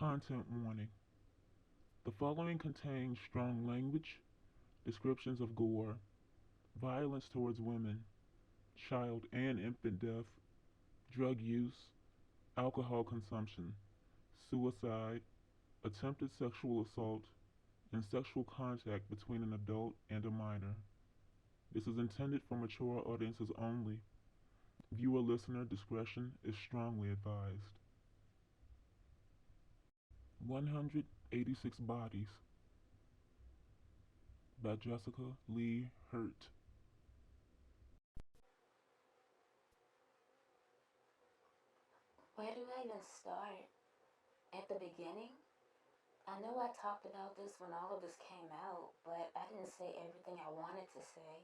Content warning. The following contains strong language, descriptions of gore, violence towards women, child and infant death, drug use, alcohol consumption, suicide, attempted sexual assault, and sexual contact between an adult and a minor. This is intended for mature audiences only. Viewer listener discretion is strongly advised. 186 Bodies by Jessica Lee Hurt. Where do I even start? At the beginning? I know I talked about this when all of this came out, but I didn't say everything I wanted to say.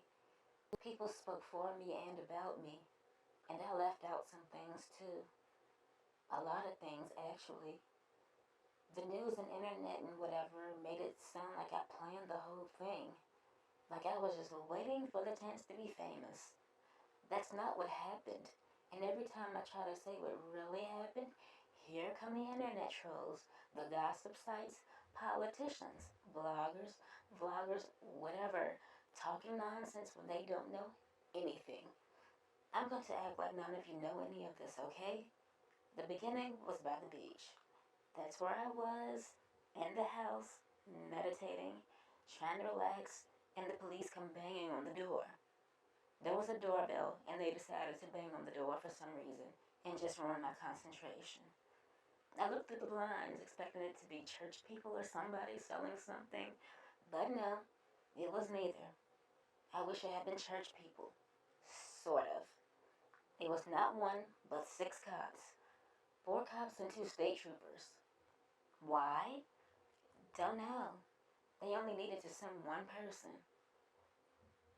People spoke for me and about me, and I left out some things too. A lot of things, actually. The news and internet and whatever made it sound like I planned the whole thing. Like I was just waiting for the chance to be famous. That's not what happened. And every time I try to say what really happened, here come the internet trolls, the gossip sites, politicians, bloggers, vloggers, whatever, talking nonsense when they don't know anything. I'm going to act like none of you know any of this, okay? The beginning was by the beach. That's where I was, in the house, meditating, trying to relax, and the police come banging on the door. There was a doorbell, and they decided to bang on the door for some reason and just ruin my concentration. I looked through the blinds, expecting it to be church people or somebody selling something, but no, it was neither. I wish it had been church people. Sort of. It was not one, but 6 cops. 4 cops and 2 state troopers. Why? Don't know. They only needed to send one person.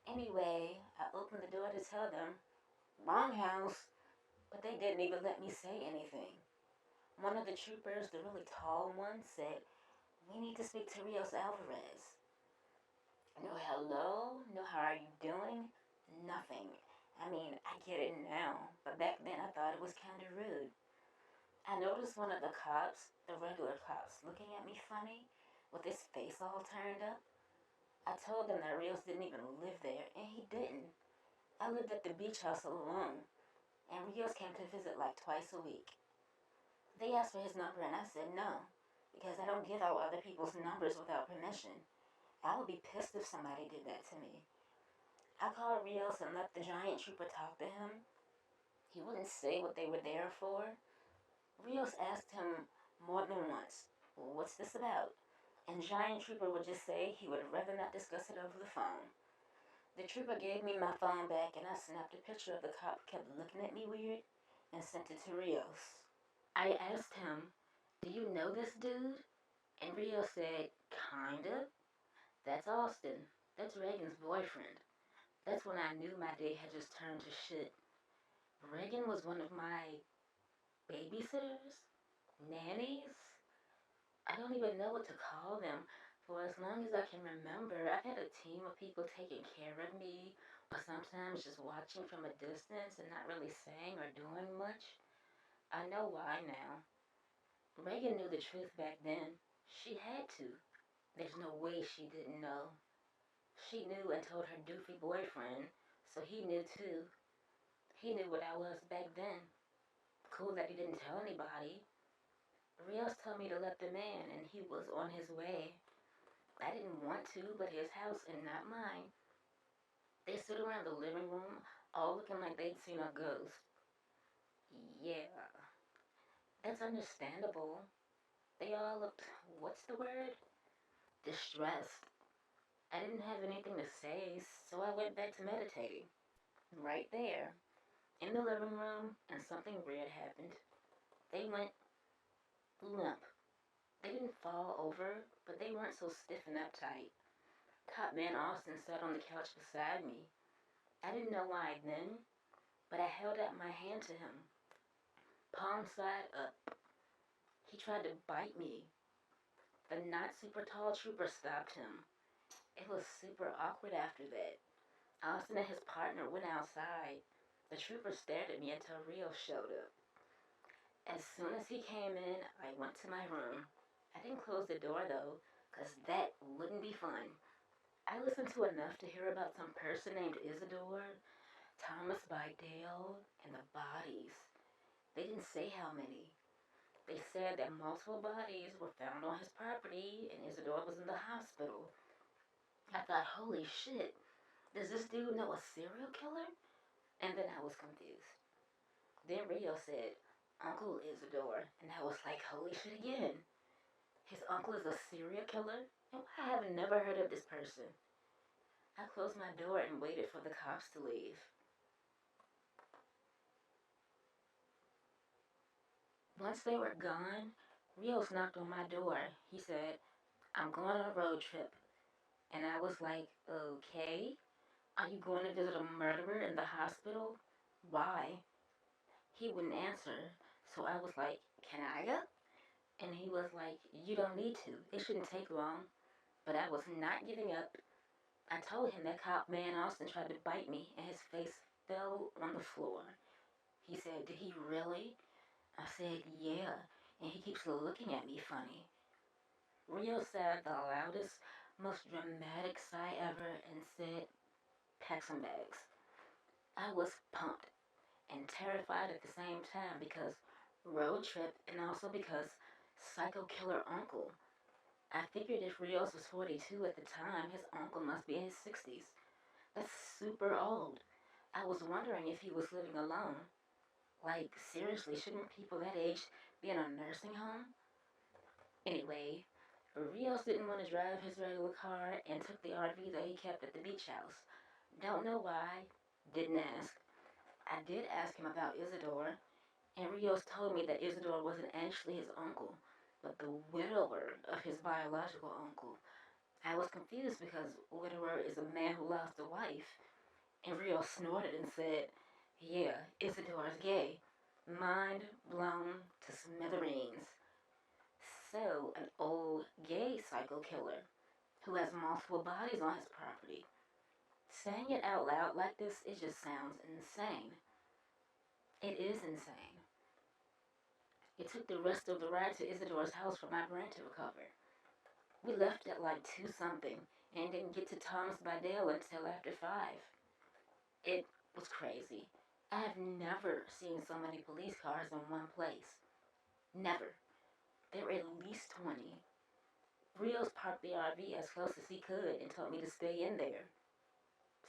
Anyway, I opened the door to tell them, wrong house, but they didn't even let me say anything. One of the troopers, the really tall one, said, we need to speak to Rios Alvarez. No hello, no how are you doing, nothing. I mean, I get it now, but back then I thought it was kind of rude. I noticed one of the cops, the regular cops, looking at me funny, with his face all turned up. I told him that Rios didn't even live there, and he didn't. I lived at the beach house alone, and Rios came to visit like twice a week. They asked for his number, and I said no, because I don't give out other people's numbers without permission. I would be pissed if somebody did that to me. I called Rios and let the giant trooper talk to him. He wouldn't say what they were there for. Rios asked him more than once, what's this about? And Giant Trooper would just say he would rather not discuss it over the phone. The trooper gave me my phone back and I snapped a picture of the cop who kept looking at me weird and sent it to Rios. I asked him, do you know this dude? And Rios said, kinda. That's Austin. That's Reagan's boyfriend. That's when I knew my day had just turned to shit. Reagan was one of my babysitters? Nannies? I don't even know what to call them. For as long as I can remember, I've had a team of people taking care of me, or sometimes just watching from a distance and not really saying or doing much. I know why now. Reagan knew the truth back then. She had to. There's no way she didn't know. She knew and told her doofy boyfriend, so he knew too. He knew what I was back then. Cool that he didn't tell anybody. Rios told me to let them in, and he was on his way. I didn't want to, but his house and not mine. They stood around the living room, all looking like they'd seen a ghost. Yeah, that's understandable. They all looked, what's the word? Distressed. I didn't have anything to say, so I went back to meditating. Right there, in the living room, and something weird happened. They went limp. They didn't fall over, but they weren't so stiff and uptight. Cop Man Austin sat on the couch beside me. I didn't know why then, but I held out my hand to him, palm side up. He tried to bite me. The not super tall trooper stopped him. It was super awkward after that. Austin and his partner went outside. The trooper stared at me until Rio showed up. As soon as he came in, I went to my room. I didn't close the door though, because that wouldn't be fun. I listened to enough to hear about some person named Isidore, Tomas-by-Dayle, and the bodies. They didn't say how many. They said that multiple bodies were found on his property and Isidore was in the hospital. I thought, holy shit, does this dude know a serial killer? And then I was confused. Then Rio said, Uncle Isidore, and I was like, holy shit again. His uncle is a serial killer? And I have never heard of this person. I closed my door and waited for the cops to leave. Once they were gone, Rios knocked on my door. He said, I'm going on a road trip. And I was like, okay. Are you going to visit a murderer in the hospital? Why? He wouldn't answer. So I was like, can I go? And he was like, you don't need to. It shouldn't take long. But I was not giving up. I told him that cop man Austin tried to bite me and his face fell on the floor. He said, did he really? I said, yeah. And he keeps looking at me funny. Rio said the loudest, most dramatic sigh ever and said, pack some bags. I was pumped and terrified at the same time because road trip and also because psycho killer uncle. I figured if Rios was 42 at the time, his uncle must be in his 60s. That's super old. I was wondering if he was living alone. Like, seriously, shouldn't people that age be in a nursing home? Anyway, Rios didn't want to drive his regular car and took the RV that he kept at the beach house. Don't know why. Didn't ask. I did ask him about Isidore, and Rios told me that Isidore wasn't actually his uncle, but the widower of his biological uncle. I was confused because widower is a man who lost a wife, and Rios snorted and said, yeah, Isidore's gay. Mind blown to smithereens. So, an old gay psycho killer who has multiple bodies on his property. Saying it out loud like this, it just sounds insane. It is insane. It took the rest of the ride to Isidore's house for my brain to recover. We left at like 2 something and didn't get to Tomas-by-Dayle until after 5. It was crazy. I have never seen so many police cars in one place. Never. There were at least 20. Rios parked the RV as close as he could and told me to stay in there.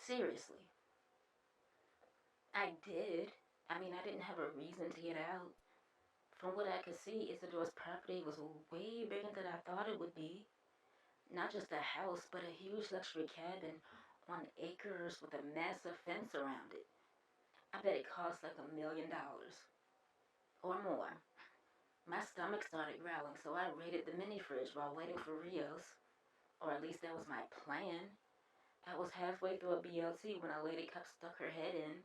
Seriously. I did. I mean, I didn't have a reason to get out. From what I could see, Isidore's property was way bigger than I thought it would be. Not just a house, but a huge luxury cabin on acres with a massive fence around it. I bet it cost like $1 million. Or more. My stomach started growling, so I raided the mini fridge while waiting for Rios. Or at least that was my plan. I was halfway through a BLT when a lady cop stuck her head in.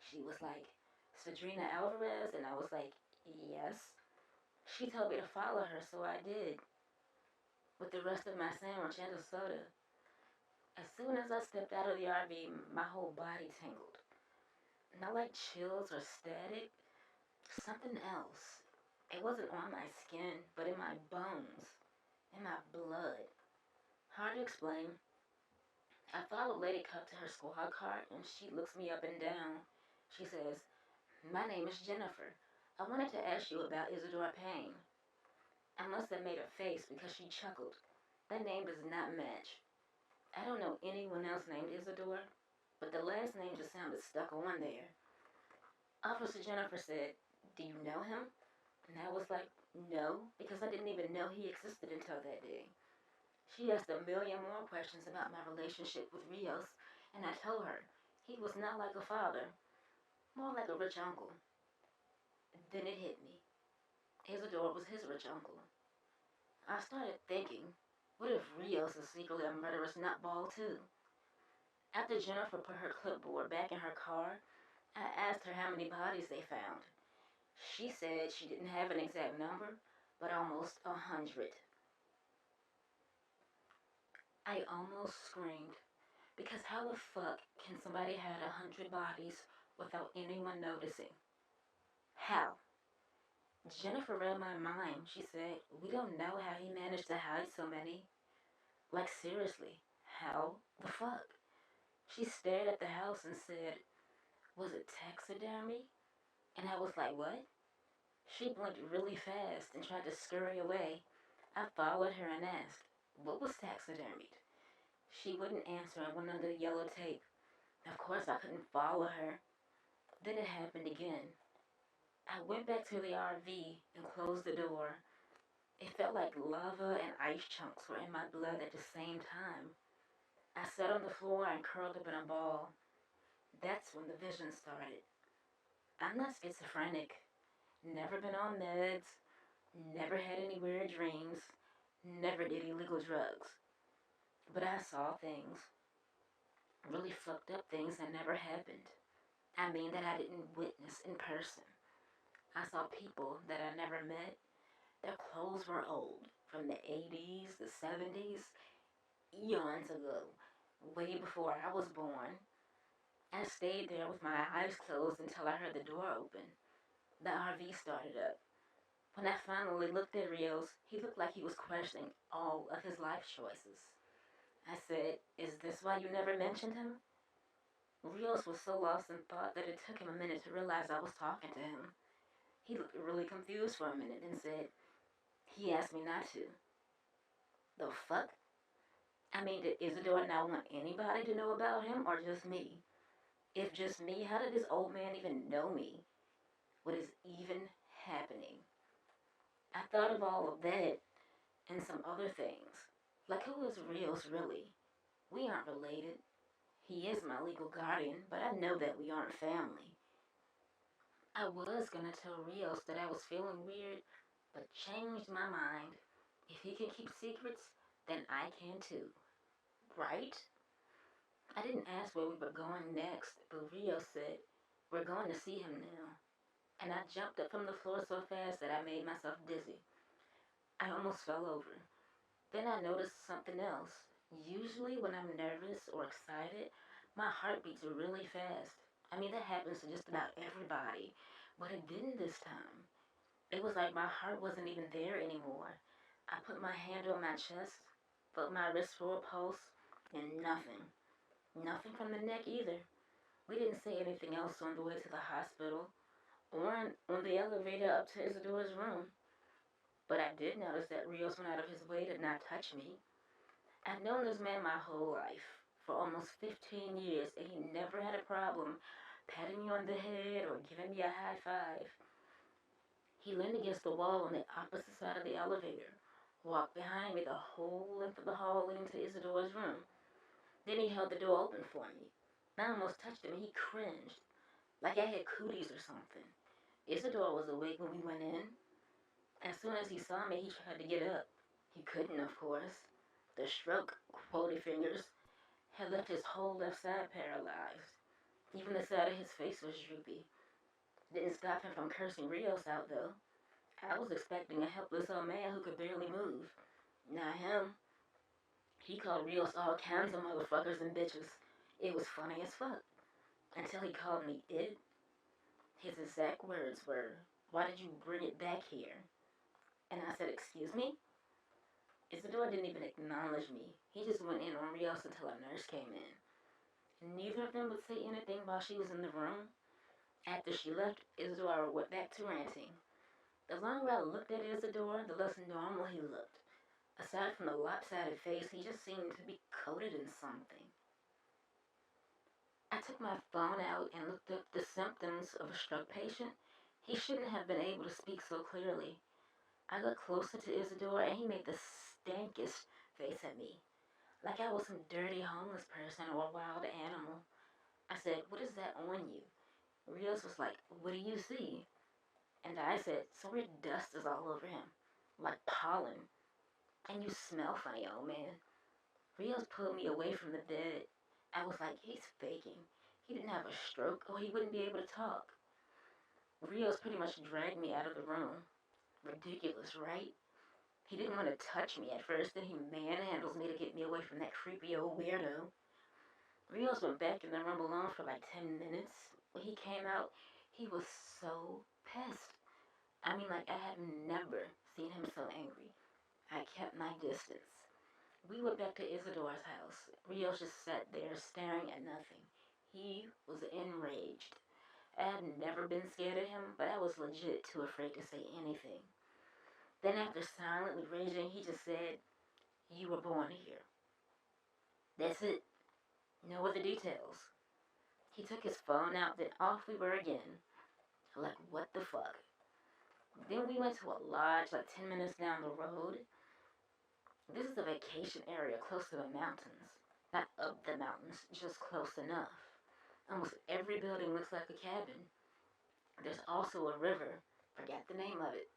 She was like, Sadrina Alvarez? And I was like, yes. She told me to follow her, so I did. With the rest of my sandwich and a soda. As soon as I stepped out of the RV, my whole body tingled. Not like chills or static, something else. It wasn't on my skin, but in my bones, in my blood. Hard to explain. I followed Lady Cup to her squad car, and she looks me up and down. She says, my name is Jennifer. I wanted to ask you about Isidore Payne. I must have made a face because she chuckled. That name does not match. I don't know anyone else named Isidore, but the last name just sounded stuck on there. Officer Jennifer said, do you know him? And I was like, no, because I didn't even know he existed until that day. She asked a million more questions about my relationship with Rios, and I told her he was not like a father, more like a rich uncle. Then it hit me. Isidore was his rich uncle. I started thinking, what if Rios is secretly a murderous nutball too? After Jennifer put her clipboard back in her car, I asked her how many bodies they found. She said she didn't have an exact number, but almost 100. I almost screamed, because how the fuck can somebody have 100 bodies without anyone noticing? How? Jennifer read my mind. She said, "We don't know how he managed to hide so many." Like, seriously, how the fuck? She stared at the house and said, "Was it taxidermy?" And I was like, "What?" She blinked really fast and tried to scurry away. I followed her and asked, "What was taxidermied?" She wouldn't answer and went under the yellow tape. Of course, I couldn't follow her. Then it happened again. I went back to the RV and closed the door. It felt like lava and ice chunks were in my blood at the same time. I sat on the floor and curled up in a ball. That's when the vision started. I'm not schizophrenic, never been on meds, never had any weird dreams, never did illegal drugs. But I saw things, really fucked up things that never happened. I mean, that I didn't witness in person. I saw people that I never met. Their clothes were old, from the 80s, the 70s, eons ago, way before I was born. I stayed there with my eyes closed until I heard the door open. The RV started up. When I finally looked at Rios, he looked like he was questioning all of his life choices. I said, "Is this why you never mentioned him?" Rios was so lost in thought that it took him a minute to realize I was talking to him. He looked really confused for a minute and said, "He asked me not to." The fuck? I mean, did Isadora not want anybody to know about him or just me? If just me, how did this old man even know me? What is even happening? I thought of all of that and some other things. Like, who is Rios really? We aren't related. He is my legal guardian, but I know that we aren't family. I was gonna tell Rios that I was feeling weird, but changed my mind. If he can keep secrets, then I can too. Right? I didn't ask where we were going next, but Rios said, "We're going to see him now." And I jumped up from the floor so fast that I made myself dizzy. I almost fell over. Then I noticed something else. Usually, when I'm nervous or excited, my heart beats really fast. I mean, that happens to just about everybody, but it didn't this time. It was like my heart wasn't even there anymore. I put my hand on my chest, felt my wrist for a pulse, and nothing. Nothing from the neck either. We didn't say anything else on the way to the hospital or on the elevator up to Isadora's room. But I did notice that Rios went out of his way to not touch me. I've known this man my whole life, for almost 15 years, and he never had a problem patting me on the head or giving me a high five. He leaned against the wall on the opposite side of the elevator, walked behind me the whole length of the hall leading to Isadora's room. Then he held the door open for me. I almost touched him and he cringed, like I had cooties or something. Isadora was awake when we went in. As soon as he saw me, he tried to get up. He couldn't, of course. The stroke, quotey fingers, had left his whole left side paralyzed. Even the side of his face was droopy. Didn't stop him from cursing Rios out, though. I was expecting a helpless old man who could barely move. Not him. He called Rios all kinds of motherfuckers and bitches. It was funny as fuck. Until he called me it. His exact words were, "Why did you bring it back here?" And I said, "Excuse me?" Isadora didn't even acknowledge me. He just went in on Rios until a nurse came in. Neither of them would say anything while she was in the room. After she left, Isadora went back to ranting. The longer I looked at Isadora, the less normal he looked. Aside from the lopsided face, he just seemed to be coated in something. I took my phone out and looked up the symptoms of a stroke patient. He shouldn't have been able to speak so clearly. I got closer to Isadora and he made the stankiest face at me, like I was some dirty homeless person or a wild animal. I said, "What is that on you?" Rios was like, "What do you see?" And I said, "So weird dust is all over him, like pollen. And you smell funny, old man." Rios pulled me away from the bed. I was like, he's faking. He didn't have a stroke or he wouldn't be able to talk. Rios pretty much dragged me out of the room. Ridiculous, right? He didn't want to touch me at first, then he manhandles me to get me away from that creepy old weirdo. Rios went back in the room alone for like 10 minutes. When he came out, he was so pissed. I mean, like, I had never seen him so angry. I kept my distance. We went back to Isadora's house. Rios just sat there staring at nothing. He was enraged. I had never been scared of him, but I was legit too afraid to say anything. Then, after silently raging, he just said, "You were born here." That's it. No other details. He took his phone out, then off we were again. Like, what the fuck? Then we went to a lodge like 10 minutes down the road. This is a vacation area close to the mountains. Not up the mountains, just close enough. Almost every building looks like a cabin. There's also a river. Forgot the name of it.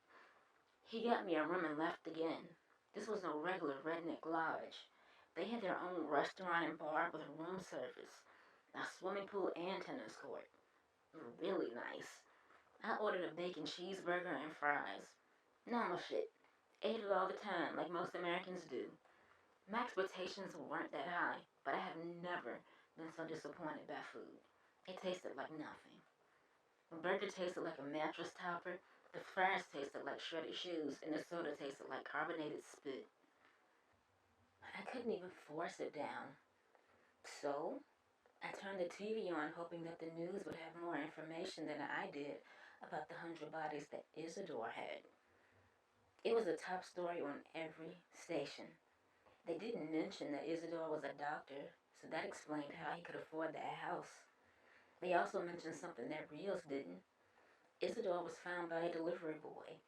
He got me a room and left again. This was no regular redneck lodge. They had their own restaurant and bar with room service, a swimming pool and tennis court. Really nice. I ordered a bacon cheeseburger and fries. Normal shit. Ate it all the time, like most Americans do. My expectations weren't that high, but I have never been so disappointed by food. It tasted like nothing. The burger tasted like a mattress topper, the fries tasted like shredded shoes, and the soda tasted like carbonated spit. I couldn't even force it down. So, I turned the TV on hoping that the news would have more information than I did about the 100 bodies that Isadore had. It was the top story on every station. They didn't mention that Isadore was a doctor, so that explained how he could afford that house. They also mentioned something that Rios didn't. Isadore was found by a delivery boy.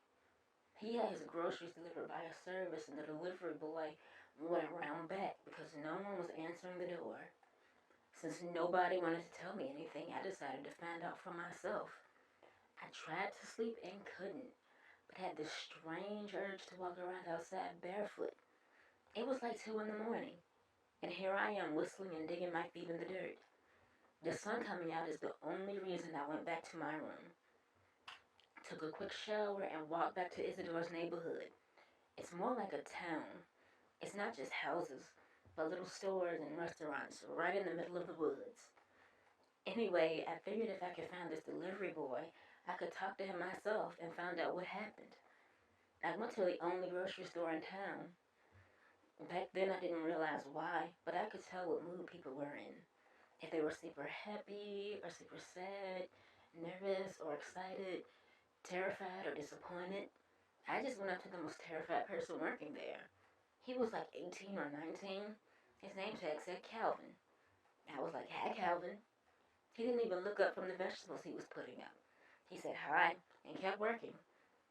He had his groceries delivered by a service, and the delivery boy went around back because no one was answering the door. Since nobody wanted to tell me anything, I decided to find out for myself. I tried to sleep and couldn't, but had this strange urge to walk around outside barefoot. It was like 2 in the morning, and here I am whistling and digging my feet in the dirt. The sun coming out is the only reason I went back to my room. Took a quick shower and walked back to Isadore's neighborhood. It's more like a town. It's not just houses, but little stores and restaurants right in the middle of the woods. Anyway, I figured if I could find this delivery boy, I could talk to him myself and find out what happened. I went to the only grocery store in town. Back then I didn't realize why, but I could tell what mood people were in. If they were super happy or super sad, nervous or excited, terrified or disappointed. I just went up to the most terrified person working there. He was like 18 or 19. His name tag said Calvin. I was like, "Hi, Calvin." He didn't even look up from the vegetables he was putting up. He said hi and kept working.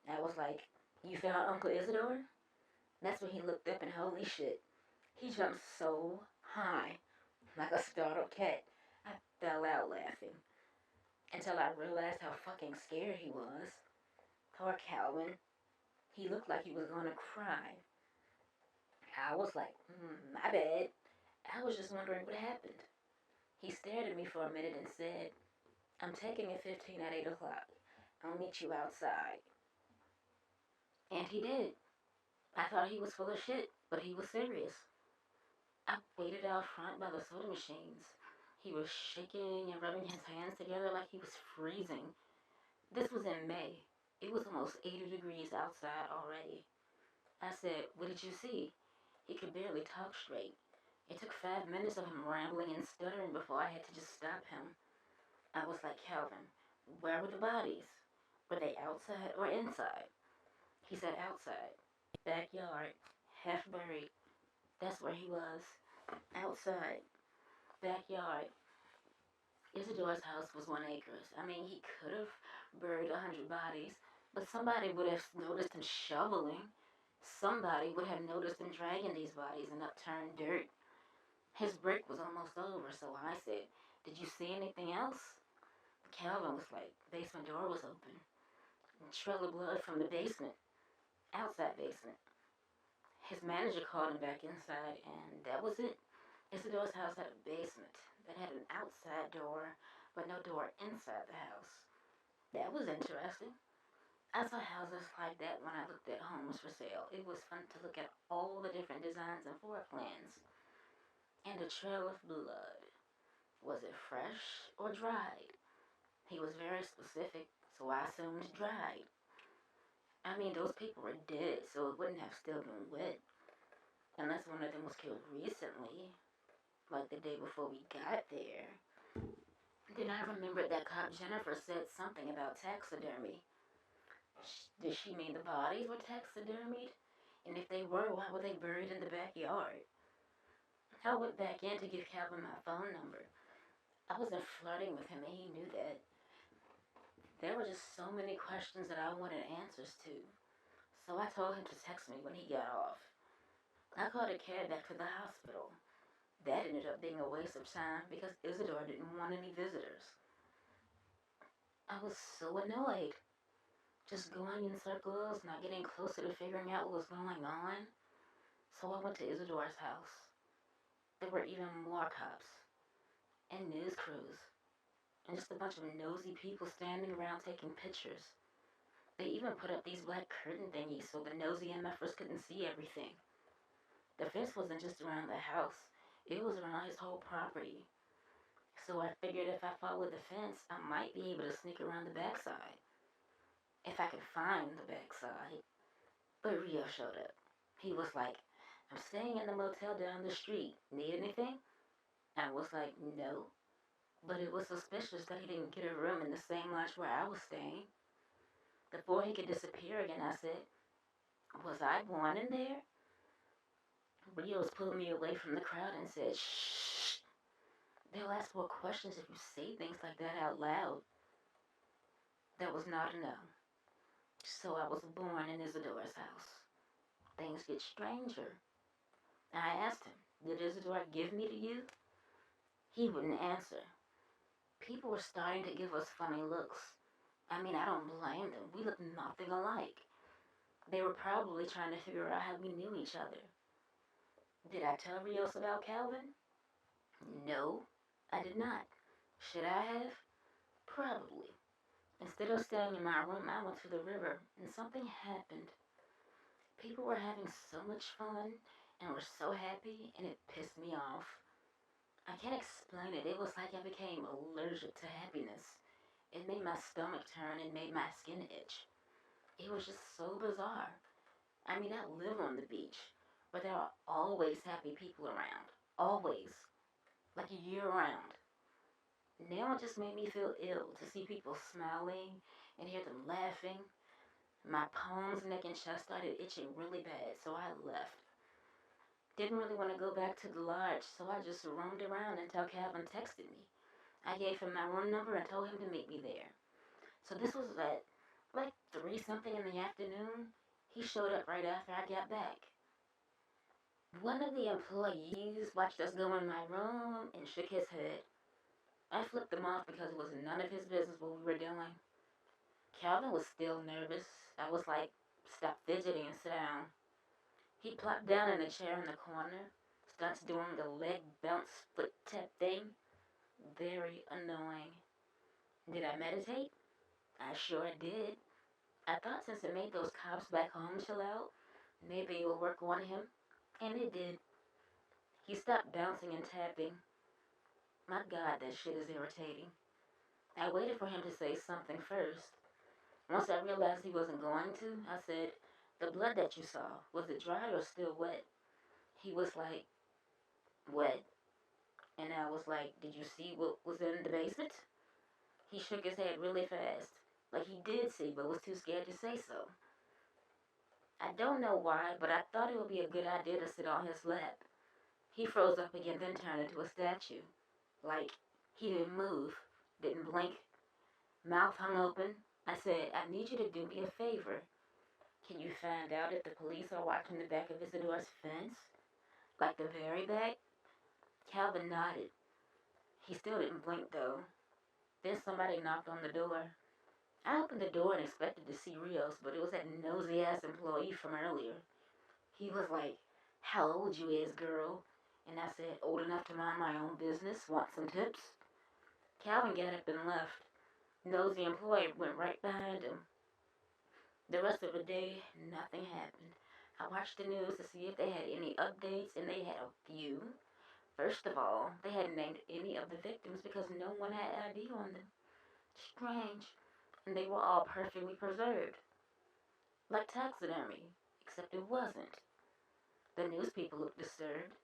I was like, "You found Uncle Isidore?" That's when he looked up and holy shit. He jumped so high, like a startled cat. I fell out laughing until I realized how fucking scared he was. Poor Calvin. He looked like he was gonna cry. I was like, my bad. I was just wondering what happened. He stared at me for a minute and said, "I'm taking a 15 at 8 o'clock. I'll meet you outside." And he did. I thought he was full of shit, but he was serious. I waited out front by the soda machines. He was shaking and rubbing his hands together like he was freezing. This was in May. It was almost 80 degrees outside already. I said, "What did you see?" He could barely talk straight. It took 5 minutes of him rambling and stuttering before I had to just stop him. I was like, "Calvin, where were the bodies? Were they outside or inside?" He said outside. Backyard. Half buried. That's where he was. Outside. Backyard. Isadore's house was 1 acre. I mean, he could have buried 100 bodies, but somebody would have noticed him shoveling. Somebody would have noticed him dragging these bodies in upturned dirt. His break was almost over, so I said, "Did you see anything else?" Calvin was like, "Basement door was open. Trail of blood from the basement. Outside basement." His manager called him back inside, and that was it. Isadore's house had a basement that had an outside door, but no door inside the house. That was interesting. I saw houses like that when I looked at homes for sale. It was fun to look at all the different designs and floor plans. And a trail of blood. Was it fresh or dried? He was very specific, so I assumed dried. I mean, those people were dead, so it wouldn't have still been wet. Unless one of them was killed recently, like the day before we got there. Then I remembered that cop Jennifer said something about taxidermy. Did she mean the bodies were taxidermied? And if they were, why were they buried in the backyard? I went back in to give Calvin my phone number. I wasn't flirting with him and he knew that. There were just so many questions that I wanted answers to. So I told him to text me when he got off. I called a cab back to the hospital. That ended up being a waste of time because Isidore didn't want any visitors. I was so annoyed. Just going in circles, not getting closer to figuring out what was going on. So I went to Isidore's house. There were even more cops and news crews and just a bunch of nosy people standing around taking pictures. They even put up these black curtain thingies so the nosy MFers couldn't see everything. The fence wasn't just around the house, it was around his whole property. So I figured if I followed the fence, I might be able to sneak around the backside. If I could find the backside. But Rio showed up. He was like, I'm staying in the motel down the street. Need anything? I was like, no. But it was suspicious that he didn't get a room in the same lodge where I was staying. Before he could disappear again, I said, was I born in there? Rios pulled me away from the crowd and said, shh. They'll ask more questions if you say things like that out loud. That was not a no. So I was born in Isidore's house. Things get stranger. I asked him, did Isidore give me to you? He wouldn't answer. People were starting to give us funny looks. I mean, I don't blame them. We look nothing alike. They were probably trying to figure out how we knew each other. Did I tell Rios about Calvin? No, I did not. Should I have? Probably. Instead of staying in my room, I went to the river, and something happened. People were having so much fun and were so happy, and it pissed me off. I can't explain it. It was like I became allergic to happiness. It made my stomach turn and made my skin itch. It was just so bizarre. I mean, I live on the beach, but there are always happy people around. Always. Like year round. Now it just made me feel ill to see people smiling and hear them laughing. My palms, neck, and chest started itching really bad, so I left. Didn't really want to go back to the lodge, so I just roamed around until Calvin texted me. I gave him my room number and told him to meet me there. So this was at like 3 something in the afternoon. He showed up right after I got back. One of the employees watched us go in my room and shook his head. I flipped him off because it was none of his business what we were doing. Calvin was still nervous. I was like, stop fidgeting and sit down. He plopped down in a chair in the corner, starts doing the leg bounce foot tap thing. Very annoying. Did I meditate? I sure did. I thought since it made those cops back home chill out, maybe it would work on him. And it did. He stopped bouncing and tapping. My God, that shit is irritating. I waited for him to say something first. Once I realized he wasn't going to, I said, the blood that you saw, was it dry or still wet? He was like, wet. And I was like, did you see what was in the basement? He shook his head really fast. Like he did see, but was too scared to say so. I don't know why, but I thought it would be a good idea to sit on his lap. He froze up again, then turned into a statue. Like, he didn't move, didn't blink, mouth hung open. I said, I need you to do me a favor. Can you find out if the police are watching the back of Isidore's fence? Like the very back? Calvin nodded. He still didn't blink though. Then somebody knocked on the door. I opened the door and expected to see Rios, but it was that nosy ass employee from earlier. He was like, how old you is, girl? And I said, old enough to mind my own business. Want some tips? Calvin got up and left. Nosy employee went right behind him. The rest of the day, nothing happened. I watched the news to see if they had any updates, and they had a few. First of all, they hadn't named any of the victims because no one had ID on them. Strange. And they were all perfectly preserved. like taxidermy, except it wasn't. The news people looked disturbed.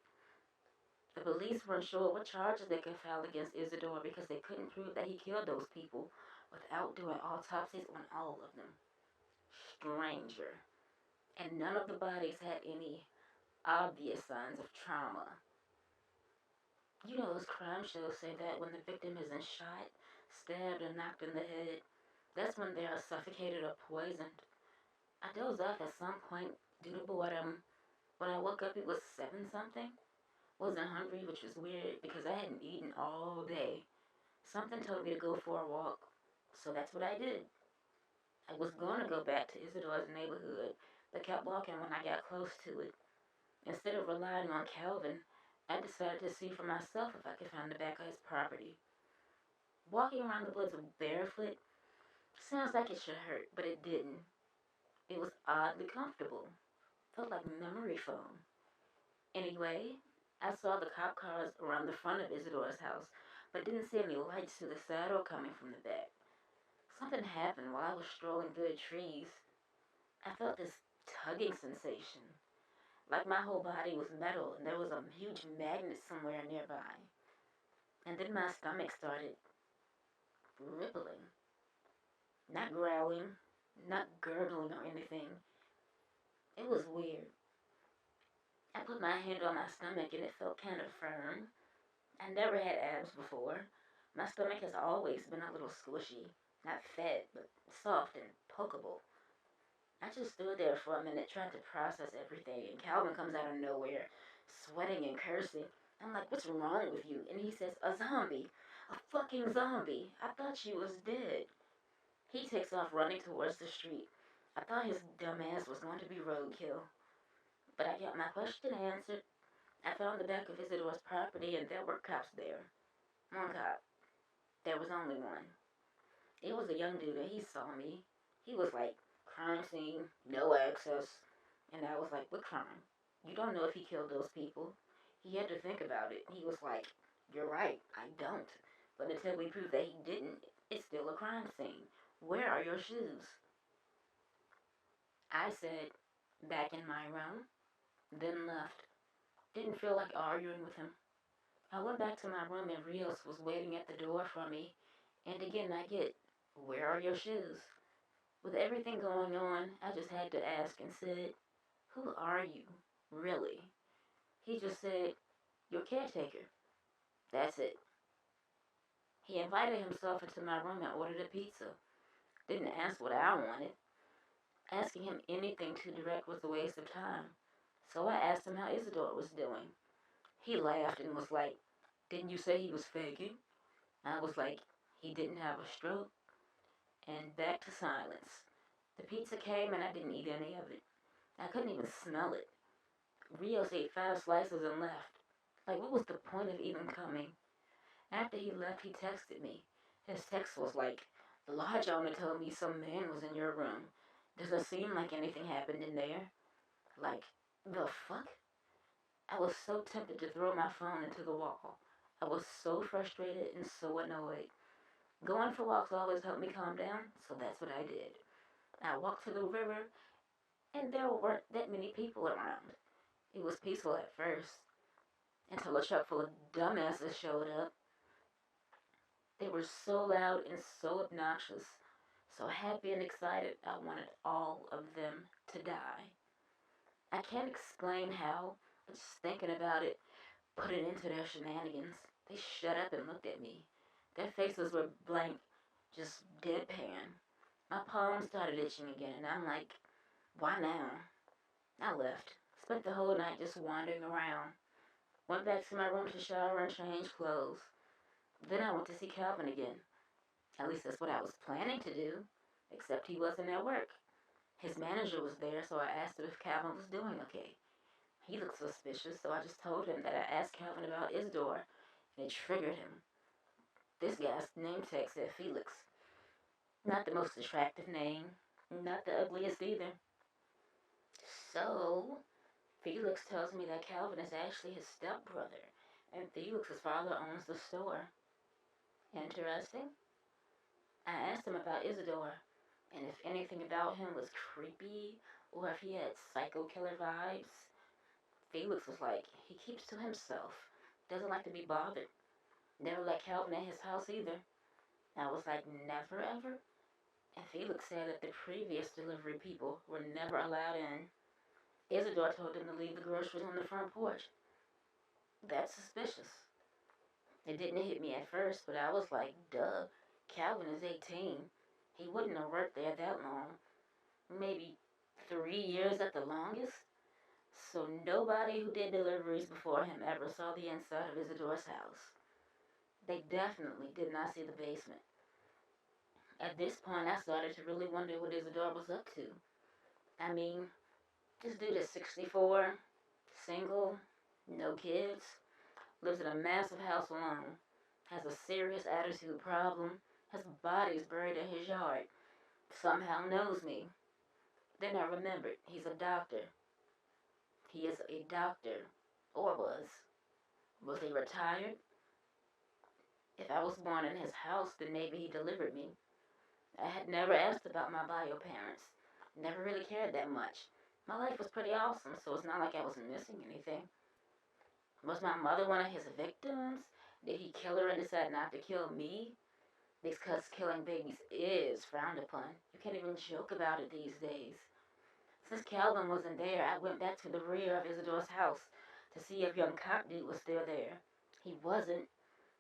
The police weren't sure what charges they could file against Isidore because they couldn't prove that he killed those people without doing autopsies on all of them. Stranger. And none of the bodies had any obvious signs of trauma. You know, those crime shows say that when the victim isn't shot, stabbed, or knocked in the head, that's when they are suffocated or poisoned. I dozed off at some point due to boredom. When I woke up, it was 7 something. Wasn't hungry, which was weird because I hadn't eaten all day. Something told me to go for a walk, so that's what I did. I was going to go back to Isidore's neighborhood, but kept walking when I got close to it. Instead of relying on Calvin, I decided to see for myself if I could find the back of his property. Walking around the woods barefoot sounds like it should hurt, but it didn't. It was oddly comfortable. Felt like memory foam. Anyway, I saw the cop cars around the front of Isidore's house, but didn't see any lights to the side or coming from the back. Something happened while I was strolling through the trees. I felt this tugging sensation, like my whole body was metal and there was a huge magnet somewhere nearby. And then my stomach started rippling. Not growling, not gurgling or anything. It was weird. I put my hand on my stomach and it felt kind of firm. I never had abs before. My stomach has always been a little squishy. Not fat, but soft and pokeable. I just stood there for a minute trying to process everything, and Calvin comes out of nowhere, sweating and cursing. I'm like, what's wrong with you? And he says, a zombie. A fucking zombie. I thought she was dead. He takes off running towards the street. I thought his dumb ass was going to be roadkill. But I got my question answered. I found the back of Isidore's property and there were cops there. One cop. There was only one. It was a young dude and he saw me. He was like, crime scene, no access. And I was like, what crime? You don't know if he killed those people. He had to think about it. He was like, you're right, I don't. But until we prove that he didn't, it's still a crime scene. Where are your shoes? I said, back in my room, then left. Didn't feel like arguing with him. I went back to my room and Rios was waiting at the door for me. And again, I get, where are your shoes? With everything going on, I just had to ask and said, who are you, really? He just said, your caretaker. That's it. He invited himself into my room and ordered a pizza. Didn't ask what I wanted. Asking him anything too direct was a waste of time. So I asked him how Isidore was doing. He laughed and was like, didn't you say he was faking? I was like, he didn't have a stroke. And back to silence. The pizza came and I didn't eat any of it. I couldn't even smell it. Rios ate 5 slices and left. Like, what was the point of even coming? After he left, he texted me. His text was like, the lodge owner told me some man was in your room. Doesn't seem like anything happened in there. Like, the fuck? I was so tempted to throw my phone into the wall. I was so frustrated and so annoyed. Going for walks always helped me calm down, so that's what I did. I walked to the river, and there weren't that many people around. It was peaceful at first, until a truck full of dumbasses showed up. They were so loud and so obnoxious, so happy and excited I wanted all of them to die. I can't explain how, but just thinking about it put it into their shenanigans. They shut up and looked at me. Their faces were blank, just deadpan. My palms started itching again, and I'm like, why now? I left. Spent the whole night just wandering around. Went back to my room to shower and change clothes. Then I went to see Calvin again. At least that's what I was planning to do, except he wasn't at work. His manager was there, so I asked him if Calvin was doing okay. He looked suspicious, so I just told him that I asked Calvin about Isidore, and it triggered him. This guy's name tag said Felix. Not the most attractive name, not the ugliest either. So, Felix tells me that Calvin is actually his stepbrother, and Felix's father owns the store. Interesting. I asked him about Isidore. And if anything about him was creepy, or if he had psycho killer vibes, Felix was like, he keeps to himself, doesn't like to be bothered. Never let Calvin in his house either. I was like, never ever? And Felix said that the previous delivery people were never allowed in. Isidore told them to leave the groceries on the front porch. That's suspicious. It didn't hit me at first, but I was like, duh, Calvin is 18. He wouldn't have worked there that long. Maybe 3 years at the longest. So nobody who did deliveries before him ever saw the inside of Isidore's house. They definitely did not see the basement. At this point, I started to really wonder what Isidore was up to. I mean, this dude is 64, single, no kids, lives in a massive house alone, has a serious attitude problem, has bodies buried in his yard, somehow knows me. Then I remembered, he's a doctor. He is a doctor, or was. Was he retired? If I was born in his house, then maybe he delivered me. I had never asked about my bio parents. Never really cared that much. My life was pretty awesome, so it's not like I was missing anything. Was my mother one of his victims? Did he kill her and decide not to kill me? Because killing babies is frowned upon. You can't even joke about it these days. Since Calvin wasn't there, I went back to the rear of Isidore's house to see if young cop dude was still there. He wasn't,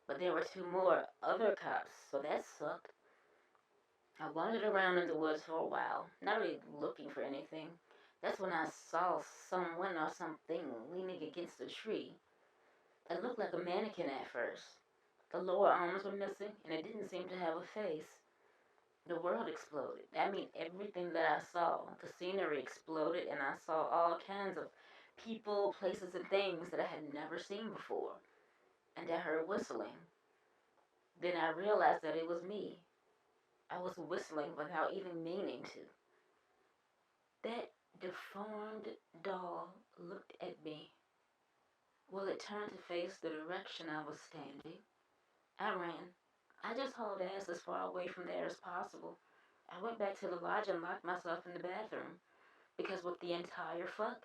but there were two more other cops, so that sucked. I wandered around in the woods for a while, not really looking for anything. That's when I saw someone or something leaning against a tree. It looked like a mannequin at first. The lower arms were missing, and it didn't seem to have a face. The world exploded. I mean, everything that I saw. The scenery exploded, and I saw all kinds of people, places, and things that I had never seen before. And I heard whistling. Then I realized that it was me. I was whistling without even meaning to. That deformed doll looked at me. Well, it turned to face the direction I was standing. I ran. I just hauled ass as far away from there as possible. I went back to the lodge and locked myself in the bathroom. Because with the entire fuck,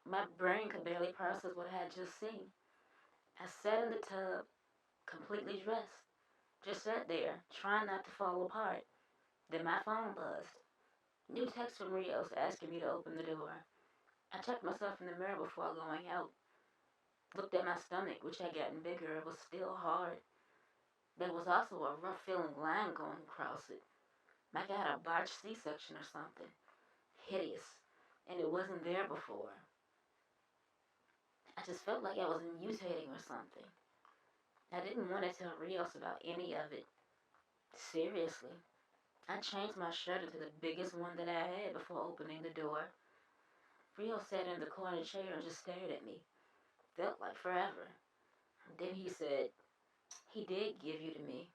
my brain could barely process what I had just seen. I sat in the tub, completely dressed. Just sat there, trying not to fall apart. Then my phone buzzed. New text from Rios asking me to open the door. I checked myself in the mirror before going out. Looked at my stomach, which had gotten bigger. It was still hard. There was also a rough feeling line going across it. Like I had a botched C-section or something. Hideous. And it wasn't there before. I just felt like I was mutating or something. I didn't want to tell Rios about any of it. Seriously. I changed my shirt into the biggest one that I had before opening the door. Rios sat in the corner chair and just stared at me. Felt like forever. Then he said, he did give you to me.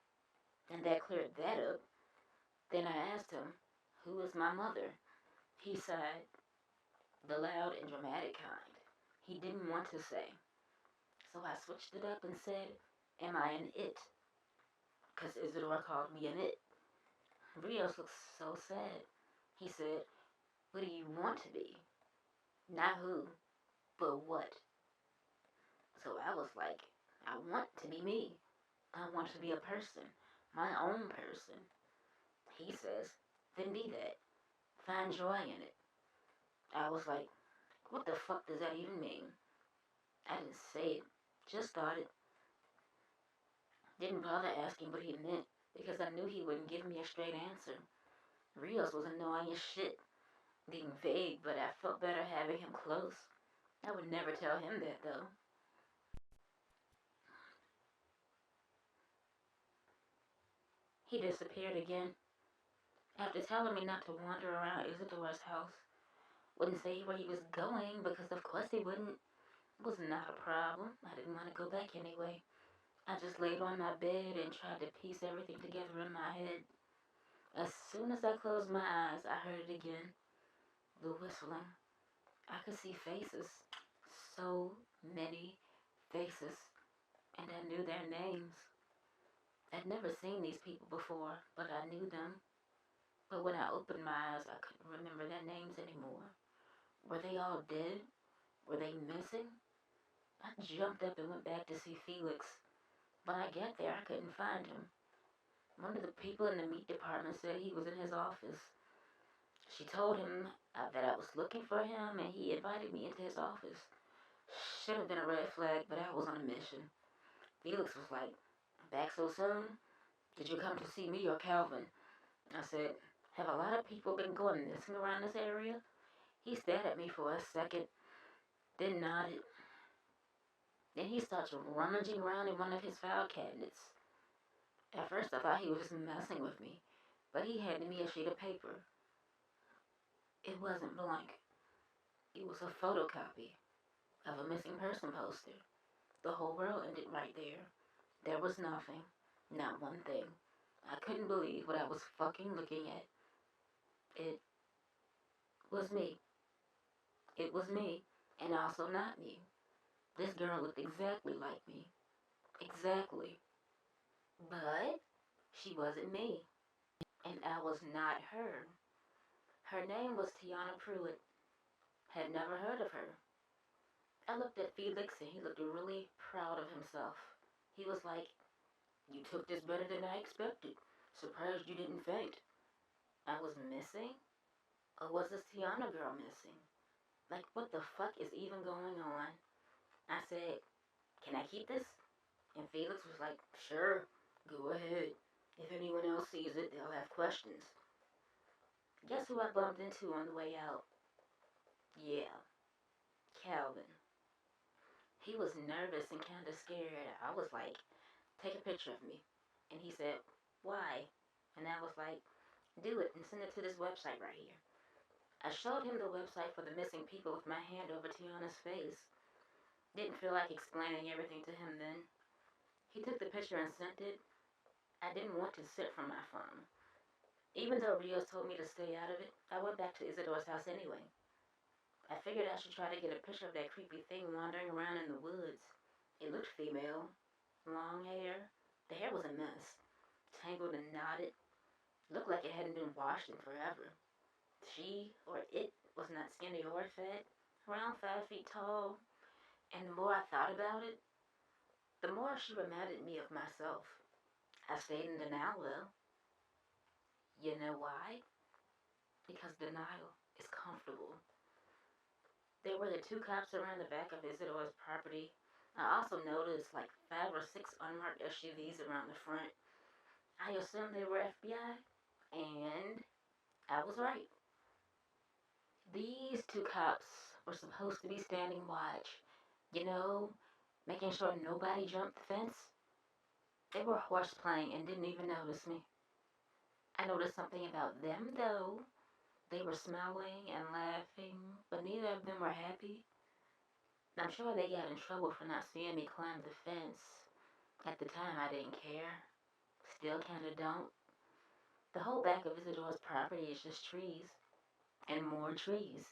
And that cleared that up. Then I asked him, who is my mother? He sighed, the loud and dramatic kind. He didn't want to say. So I switched it up and said, am I an it? Because Isidore called me an it. Rios looked so sad. He said, what do you want to be? Not who, but what. So I was like, I want to be me. I want to be a person, my own person. He says, then be that. Find joy in it. I was like, what the fuck does that even mean? I didn't say it, just thought it. Didn't bother asking what he meant because I knew he wouldn't give me a straight answer. Rios was annoying as shit, being vague, but I felt better having him close. I would never tell him that though. He disappeared again. After telling me not to wander around Isidore's house, wouldn't say where he was going because of course he wouldn't. It was not a problem. I didn't want to go back anyway. I just laid on my bed and tried to piece everything together in my head. As soon as I closed my eyes, I heard it again. The whistling. I could see faces. So many faces. And I knew their names. I'd never seen these people before, but I knew them. But when I opened my eyes, I couldn't remember their names anymore. Were they all dead? Were they missing? I jumped up and went back to see Felix. When I got there, I couldn't find him. One of the people in the meat department said he was in his office. She told him that I was looking for him, and he invited me into his office. Should have been a red flag, but I was on a mission. Felix was like, "Back so soon? Did you come to see me or Calvin?" I said, "Have a lot of people been going missing around this area?" He stared at me for a second, then nodded. Then he starts rummaging around in one of his file cabinets. At first, I thought he was just messing with me, but he handed me a sheet of paper. It wasn't blank. It was a photocopy of a missing person poster. The whole world ended right there. There was nothing, not one thing. I couldn't believe what I was fucking looking at. It was me. It was me, and also not me. This girl looked exactly like me. Exactly. But she wasn't me, and I was not her. Her name was Tiana Pruitt. Had never heard of her. I looked at Felix, and he looked really proud of himself. He was like, "You took this better than I expected. Surprised you didn't faint." I was missing? Or was this Tiana girl missing? Like, what the fuck is even going on? I said, "Can I keep this?" And Felix was like, "Sure, go ahead. If anyone else sees it, they'll have questions." Guess who I bumped into on the way out? Yeah, Calvin. He was nervous and kind of scared. I was like, "Take a picture of me." And he said, "Why?" And I was like, "Do it and send it to this website right here." I showed him the website for the missing people with my hand over Tiana's face. Didn't feel like explaining everything to him then. He took the picture and sent it. I didn't want to sit from my phone. Even though Rios told me to stay out of it, I went back to Isadore's house anyway. I figured I should try to get a picture of that creepy thing wandering around in the woods. It looked female. Long hair. The hair was a mess. Tangled and knotted. Looked like it hadn't been washed in forever. She, or it, was not skinny or fat. Around 5 feet tall. And the more I thought about it, the more she reminded me of myself. I stayed in denial though. You know why? Because denial is comfortable. There were the two cops around the back of Isadore's property. I also noticed like 5 or 6 unmarked SUVs around the front. I assumed they were FBI, and I was right. These two cops were supposed to be standing watch, you know, making sure nobody jumped the fence. They were horseplaying and didn't even notice me. I noticed something about them though. They were smiling and laughing, but neither of them were happy. I'm sure they got in trouble for not seeing me climb the fence. At the time, I didn't care. Still kinda don't. The whole back of Isadore's property is just trees. And more trees.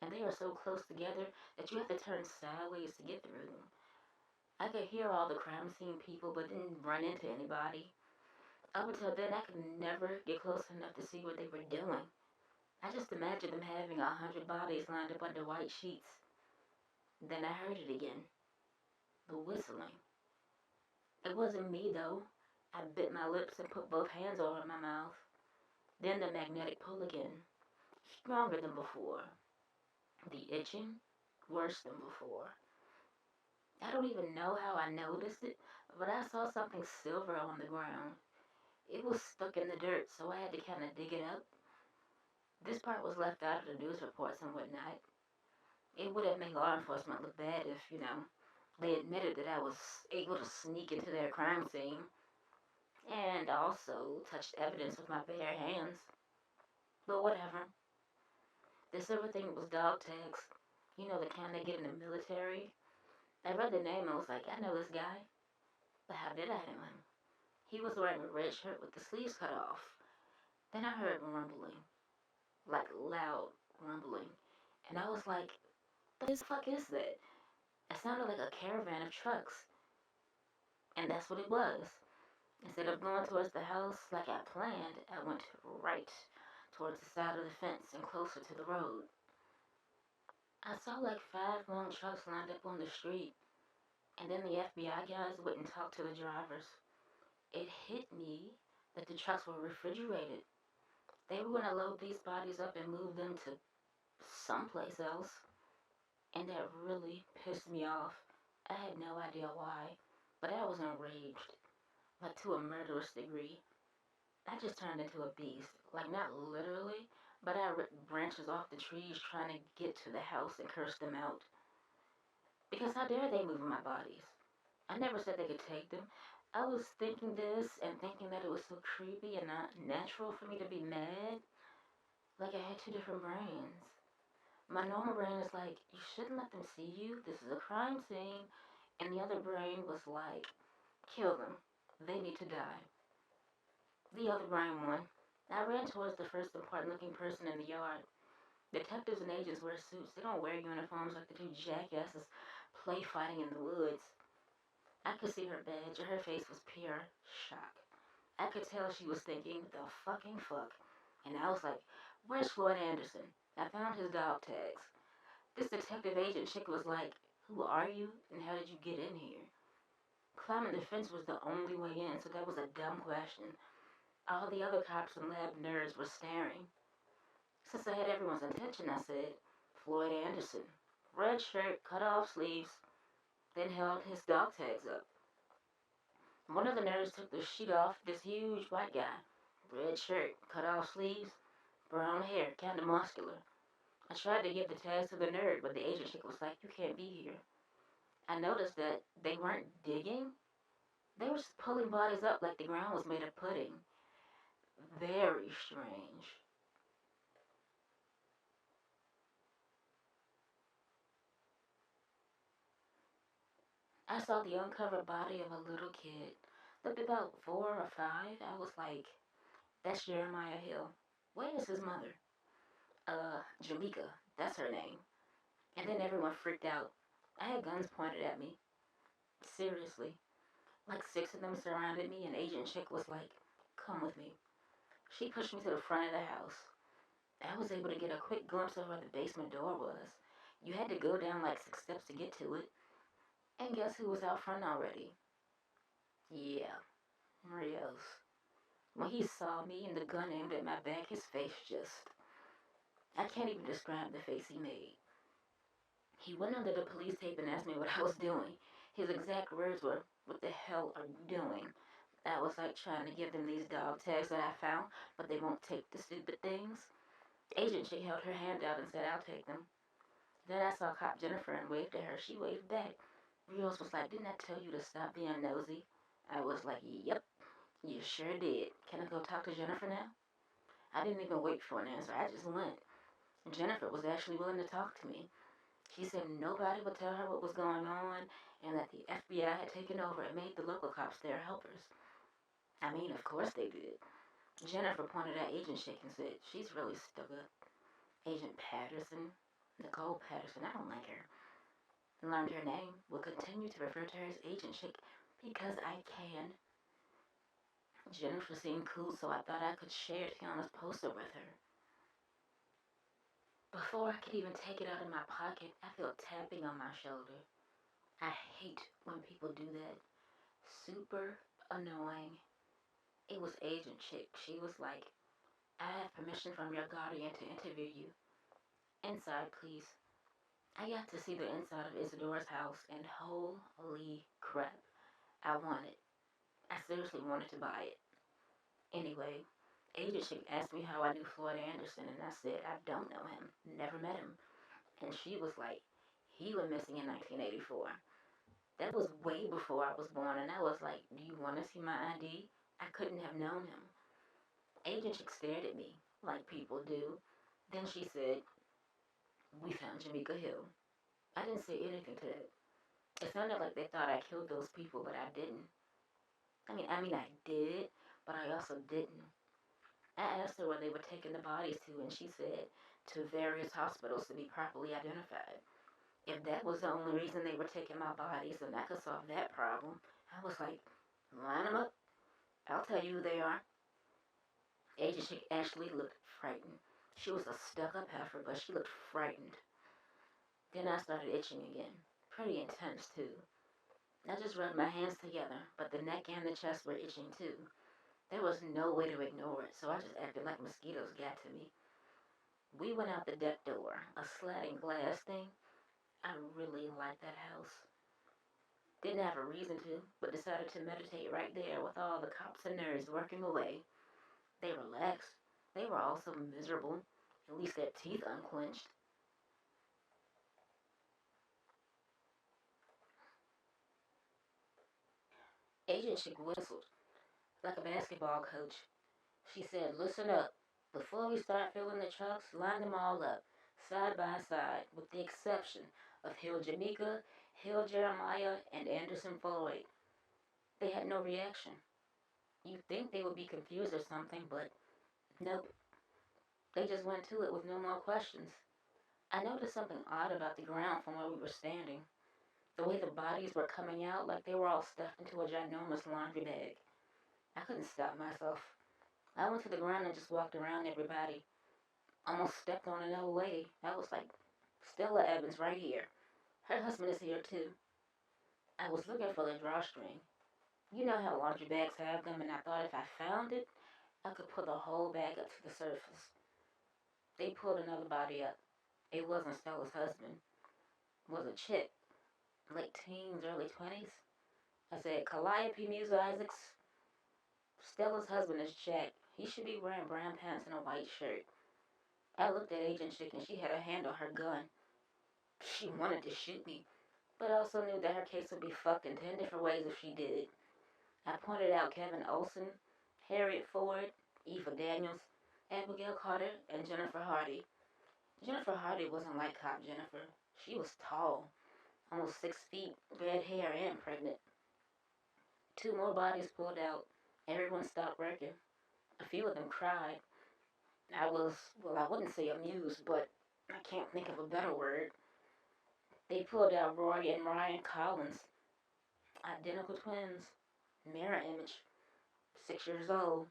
And they are so close together that you have to turn sideways to get through them. I could hear all the crime scene people, but didn't run into anybody. Up until then, I could never get close enough to see what they were doing. I just imagined them having 100 bodies lined up under white sheets. Then I heard it again. The whistling. It wasn't me though. I bit my lips and put both hands over my mouth. Then the magnetic pull again. Stronger than before. The itching. Worse than before. I don't even know how I noticed it, but I saw something silver on the ground. It was stuck in the dirt, so I had to kind of dig it up. This part was left out of the news reports and whatnot. It would have made law enforcement look bad if, they admitted that I was able to sneak into their crime scene and also touched evidence with my bare hands. But whatever. The silver thing was dog tags. You know, the kind they get in the military. I read the name and was like, I know this guy. But how did I know him? He was wearing a red shirt with the sleeves cut off. Then I heard rumbling. Like loud rumbling. And I was like, what the fuck is that? It sounded like a caravan of trucks. And that's what it was. Instead of going towards the house like I planned, I went right towards the side of the fence and closer to the road. I saw like 5 long trucks lined up on the street, and then the FBI guys went and talked to the drivers. It hit me that the trucks were refrigerated. They were going to load these bodies up and move them to someplace else, and that really pissed me off. I had no idea why, but I was enraged, like to a murderous degree. I just turned into a beast, like not literally, but I ripped branches off the trees trying to get to the house and cursed them out. Because how dare they move my bodies? I never said they could take them. I was thinking this and thinking that it was so creepy and not natural for me to be mad. Like I had two different brains. My normal brain is like, you shouldn't let them see you. This is a crime scene. And the other brain was like, kill them. They need to die. The other brain won. I ran towards the first important looking person in the yard. Detectives and agents wear suits. They don't wear uniforms like the two jackasses play fighting in the woods. I could see her badge, and her face was pure shock. I could tell she was thinking, the fucking fuck. And I was like, where's Floyd Anderson? I found his dog tags. This detective agent chick was like, who are you, and how did you get in here? Climbing the fence was the only way in, so that was a dumb question. All the other cops and lab nerds were staring. Since I had everyone's attention, I said, Floyd Anderson. Red shirt, cut off sleeves, then held his dog tags up. One of the nerds took the sheet off, this huge white guy. Red shirt, cut off sleeves, brown hair, kinda muscular. I tried to give the tags to the nerd, but the agent chick was like, you can't be here. I noticed that they weren't digging. They were just pulling bodies up like the ground was made of pudding. Very strange. I saw the uncovered body of a little kid. Looked about 4 or 5. I was like, that's Jeremiah Hill. Where is his mother? Jamaica. That's her name. And then everyone freaked out. I had guns pointed at me. Seriously. Like 6 of them surrounded me, and Agent Chick was like, come with me. She pushed me to the front of the house. I was able to get a quick glimpse of where the basement door was. You had to go down like 6 steps to get to it. And guess who was out front already? Yeah, Rios. When he saw me and the gun aimed at my back, his face just... I can't even describe the face he made. He went under the police tape and asked me what I was doing. His exact words were, what the hell are you doing? I was like trying to give them these dog tags that I found, but they won't take the stupid things. Agent Chick held her hand out and said, I'll take them. Then I saw Cop Jennifer and waved at her. She waved back. Rios was like, didn't I tell you to stop being nosy? I was like, yep, you sure did. Can I go talk to Jennifer now? I didn't even wait for an answer. I just went. Jennifer was actually willing to talk to me. She said nobody would tell her what was going on and that the FBI had taken over and made the local cops their helpers. I mean, of course they did. Jennifer pointed at Agent Chick and said, she's really stuck up. Agent Patterson, Nicole Patterson, I don't like her. Learned her name, will continue to refer to her as Agent Chick because I can. Jennifer seemed cool, so I thought I could share Tiana's poster with her. Before I could even take it out of my pocket, I felt tapping on my shoulder. I hate when people do that. Super annoying. It was Agent Chick. She was like, I have permission from your guardian to interview you. Inside, please. I got to see the inside of Isadora's house, and holy crap, I want it. I seriously wanted to buy it. Anyway, Agent Chick asked me how I knew Floyd Anderson, and I said, I don't know him, never met him. And she was like, he went missing in 1984. That was way before I was born, and I was like, do you want to see my ID? I couldn't have known him. Agent Chick stared at me, like people do. Then she said, we found Jamaica Hill. I didn't say anything to that. It sounded like they thought I killed those people, but I didn't. I did, but I also didn't. I asked her where they were taking the bodies to, and she said, to various hospitals to be properly identified. If that was the only reason they were taking my bodies, then I could solve that problem. I was like, line them up. I'll tell you who they are. Agent Chick actually looked frightened. She was a stuck-up heifer, but she looked frightened. Then I started itching again. Pretty intense, too. I just rubbed my hands together, but the neck and the chest were itching, too. There was no way to ignore it, so I just acted like mosquitoes got to me. We went out the deck door, a sliding glass thing. I really liked that house. Didn't have a reason to, but decided to meditate right there with all the cops and nerds working away. They relaxed. They were also miserable, at least their teeth unclenched. Agent Chick whistled, like a basketball coach. She said, "Listen up. Before we start filling the trucks, line them all up, side by side, with the exception of Hill Jamaica, Hill Jeremiah, and Anderson Floyd." They had no reaction. You'd think they would be confused or something, but nope. They just went to it with no more questions. I noticed something odd about the ground from where we were standing. The way the bodies were coming out like they were all stuffed into a ginormous laundry bag. I couldn't stop myself. I went to the ground and just walked around everybody. Almost stepped on an old lady. I was like, "Stella Evans right here. Her husband is here too." I was looking for the drawstring. You know how laundry bags have them, and I thought if I found it, I could pull the whole bag up to the surface. They pulled another body up. It wasn't Stella's husband. It was a chick, late teens, early 20s. I said, "Calliope Musa Isaacs, Stella's husband is Jack. He should be wearing brown pants and a white shirt." I looked at Agent Chick and she had a hand on her gun. She wanted to shoot me, but also knew that her case would be fucked in 10 different ways if she did. I pointed out Kevin Olson, Harriet Ford, Eva Daniels, Abigail Carter, and Jennifer Hardy. Jennifer Hardy wasn't like Cop Jennifer. She was tall, almost 6 feet, red hair, and pregnant. Two more bodies pulled out. Everyone stopped working. A few of them cried. I was, well, I wouldn't say amused, but I can't think of a better word. They pulled out Roy and Ryan Collins, identical twins, mirror image, 6 years old.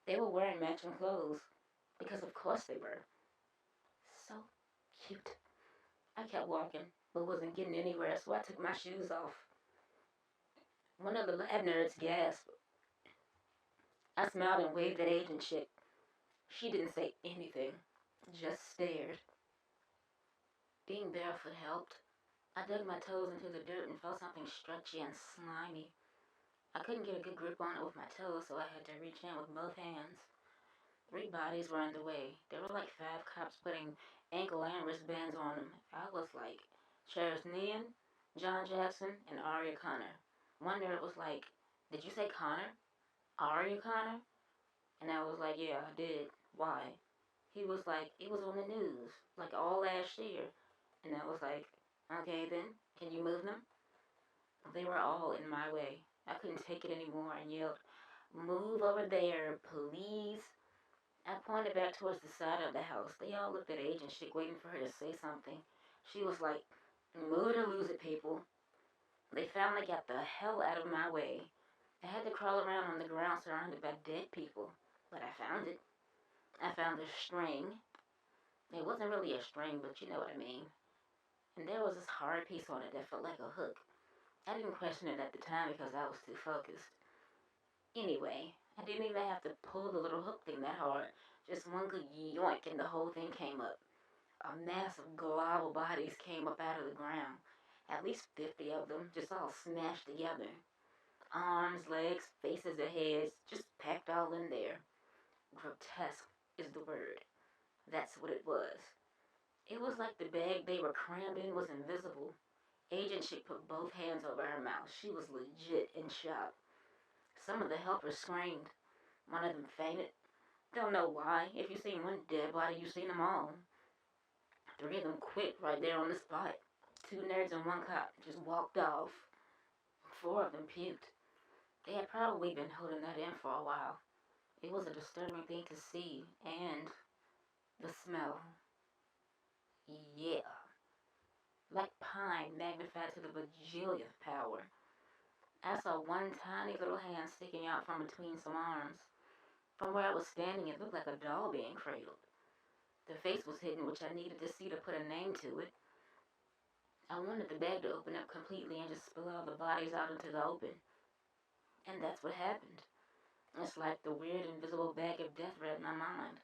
They were wearing matching clothes, because of course they were. So cute. I kept walking, but wasn't getting anywhere, so I took my shoes off. One of the lab nerds gasped. I smiled and waved at Agent Chick. She didn't say anything, just stared. Being barefoot helped. I dug my toes into the dirt and felt something stretchy and slimy. I couldn't get a good grip on it with my toes, so I had to reach in with both hands. 3 bodies were in the way. There were like 5 cops putting ankle and wristbands on them. I was like, Sheriff Nian, John Jackson, and Aria Connor. One nerd was like, "Did you say Connor? Aria Connor?" And I was like, "Yeah, I did. Why?" He was like, "It was on the news, like all last year." And I was like, "Okay then, can you move them?" They were all in my way. I couldn't take it anymore and yelled, "Move over there, please." I pointed back towards the side of the house. They all looked at Agent Chick waiting for her to say something. She was like, "Move it or lose it, people." They finally got the hell out of my way. I had to crawl around on the ground surrounded by dead people, but I found it. I found a string. It wasn't really a string, but you know what I mean. And there was this hard piece on it that felt like a hook. I didn't question it at the time because I was too focused. Anyway, I didn't even have to pull the little hook thing that hard. Just one good yoink and the whole thing came up. A mass of glob of bodies came up out of the ground. At least 50 of them, just all smashed together. Arms, legs, faces, and heads, just packed all in there. Grotesque is the word. That's what it was. It was like the bag they were crammed in was invisible. Agent Chick put both hands over her mouth. She was legit in shock. Some of the helpers screamed. One of them fainted. Don't know why. If you seen one dead body, you seen them all. 3 of them quit right there on the spot. 2 nerds and 1 cop just walked off. 4 of them puked. They had probably been holding that in for a while. It was a disturbing thing to see, and the smell. Yeah. Like pine magnified to the bajillionth power. I saw one tiny little hand sticking out from between some arms. From where I was standing, it looked like a doll being cradled. The face was hidden, which I needed to see to put a name to it. I wanted the bag to open up completely and just spill all the bodies out into the open. And that's what happened. It's like the weird invisible bag of death read my mind.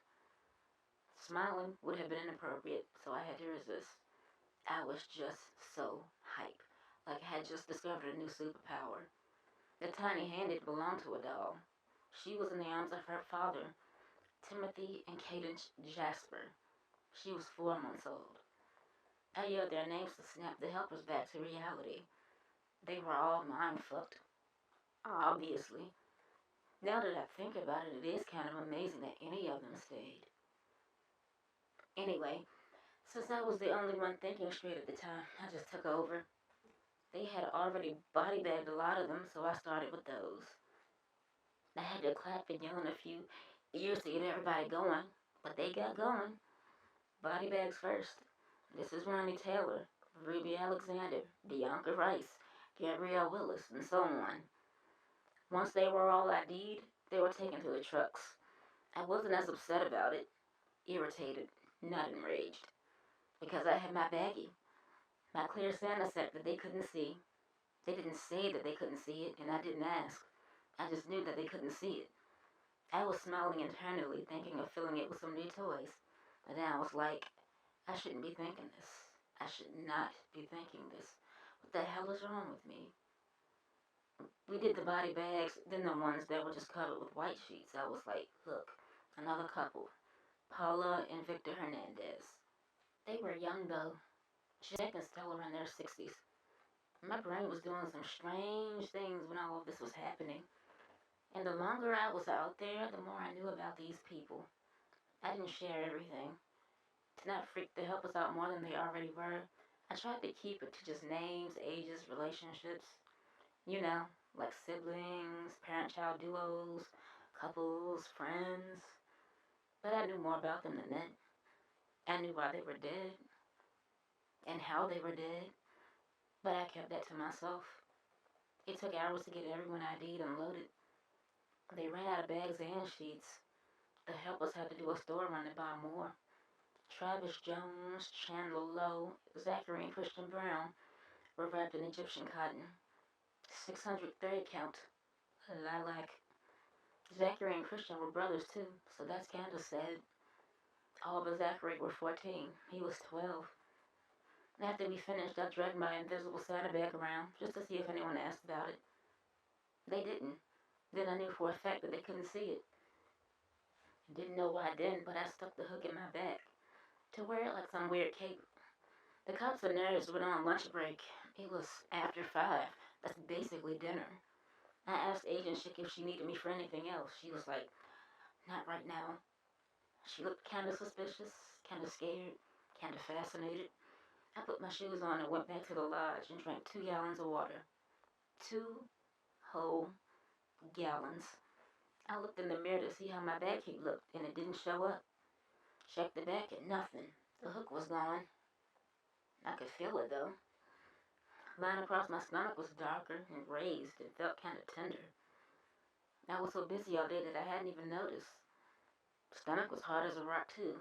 Smiling would have been inappropriate, so I had to resist. I was just so hype, like I had just discovered a new superpower. The tiny hand did belong to a doll. She was in the arms of her father, Timothy and Cadence Jasper. She was 4 months old. I yelled their names to snap the helpers back to reality. They were all mind fucked, obviously. Now that I think about it, it is kind of amazing that any of them stayed. Anyway, since I was the only one thinking straight at the time, I just took over. They had already body bagged a lot of them, so I started with those. I had to clap and yell in a few ears to get everybody going, but they got going. Body bags first. This is Ronnie Taylor, Ruby Alexander, Bianca Rice, Gabrielle Willis, and so on. Once they were all ID'd, they were taken to the trucks. I wasn't as upset about it, irritated, not enraged, because I had my baggie, my clear Santa set that they couldn't see. They didn't say that they couldn't see it, and I didn't ask. I just knew that they couldn't see it. I was smiling internally, thinking of filling it with some new toys. But then I was like, I shouldn't be thinking this. I should not be thinking this. What the hell is wrong with me? We did the body bags, then the ones that were just covered with white sheets. I was like, look, another couple. Paula and Victor Hernandez. They were young though. Jack and Stella were in their 60s. My brain was doing some strange things when all of this was happening. And the longer I was out there, the more I knew about these people. I didn't share everything. To not freak the helpers out more than they already were, I tried to keep it to just names, ages, relationships. You know, like siblings, parent-child duos, couples, friends. But I knew more about them than that. I knew why they were dead and how they were dead, but I kept that to myself. It took hours to get everyone ID'd and loaded. They ran out of bags and sheets. The helpers had to do a store run to buy more. Travis Jones, Chandler Lowe, Zachary and Christian Brown were wrapped in Egyptian cotton. 600 thread count. Lilac. Zachary and Christian were brothers too, so that's kinda sad. All but Zachary were 14. He was 12. After we finished, I dragged my invisible Santa bag around just to see if anyone asked about it. They didn't. Then I knew for a fact that they couldn't see it. Didn't know why then, but I stuck the hook in my back to wear it like some weird cape. The cops and nerds went on lunch break. It was after 5. That's basically dinner. I asked Agent Chick if she needed me for anything else. She was like, not right now. She looked kinda suspicious, kinda scared, kinda fascinated. I put my shoes on and went back to the lodge and drank 2 gallons of water. 2 whole gallons. I looked in the mirror to see how my back heat looked, and it didn't show up. Checked the back and nothing. The hook was gone. I could feel it though. Line across my stomach was darker and raised and felt kind of tender. I was so busy all day that I hadn't even noticed. Stomach was hard as a rock too.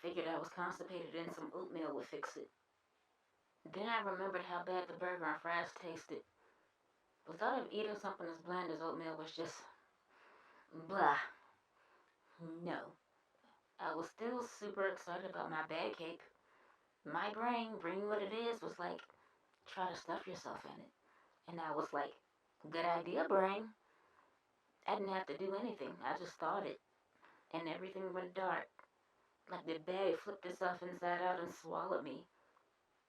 Figured I was constipated and some oatmeal would fix it. Then I remembered how bad the burger and fries tasted. The thought of eating something as bland as oatmeal was just blah. No. I was still super excited about my bag cape. My brain, bring what it is, was like, try to stuff yourself in it. And I was like, good idea, brain. I didn't have to do anything. I just thought it. And everything went dark. Like the bag flipped itself inside out and swallowed me.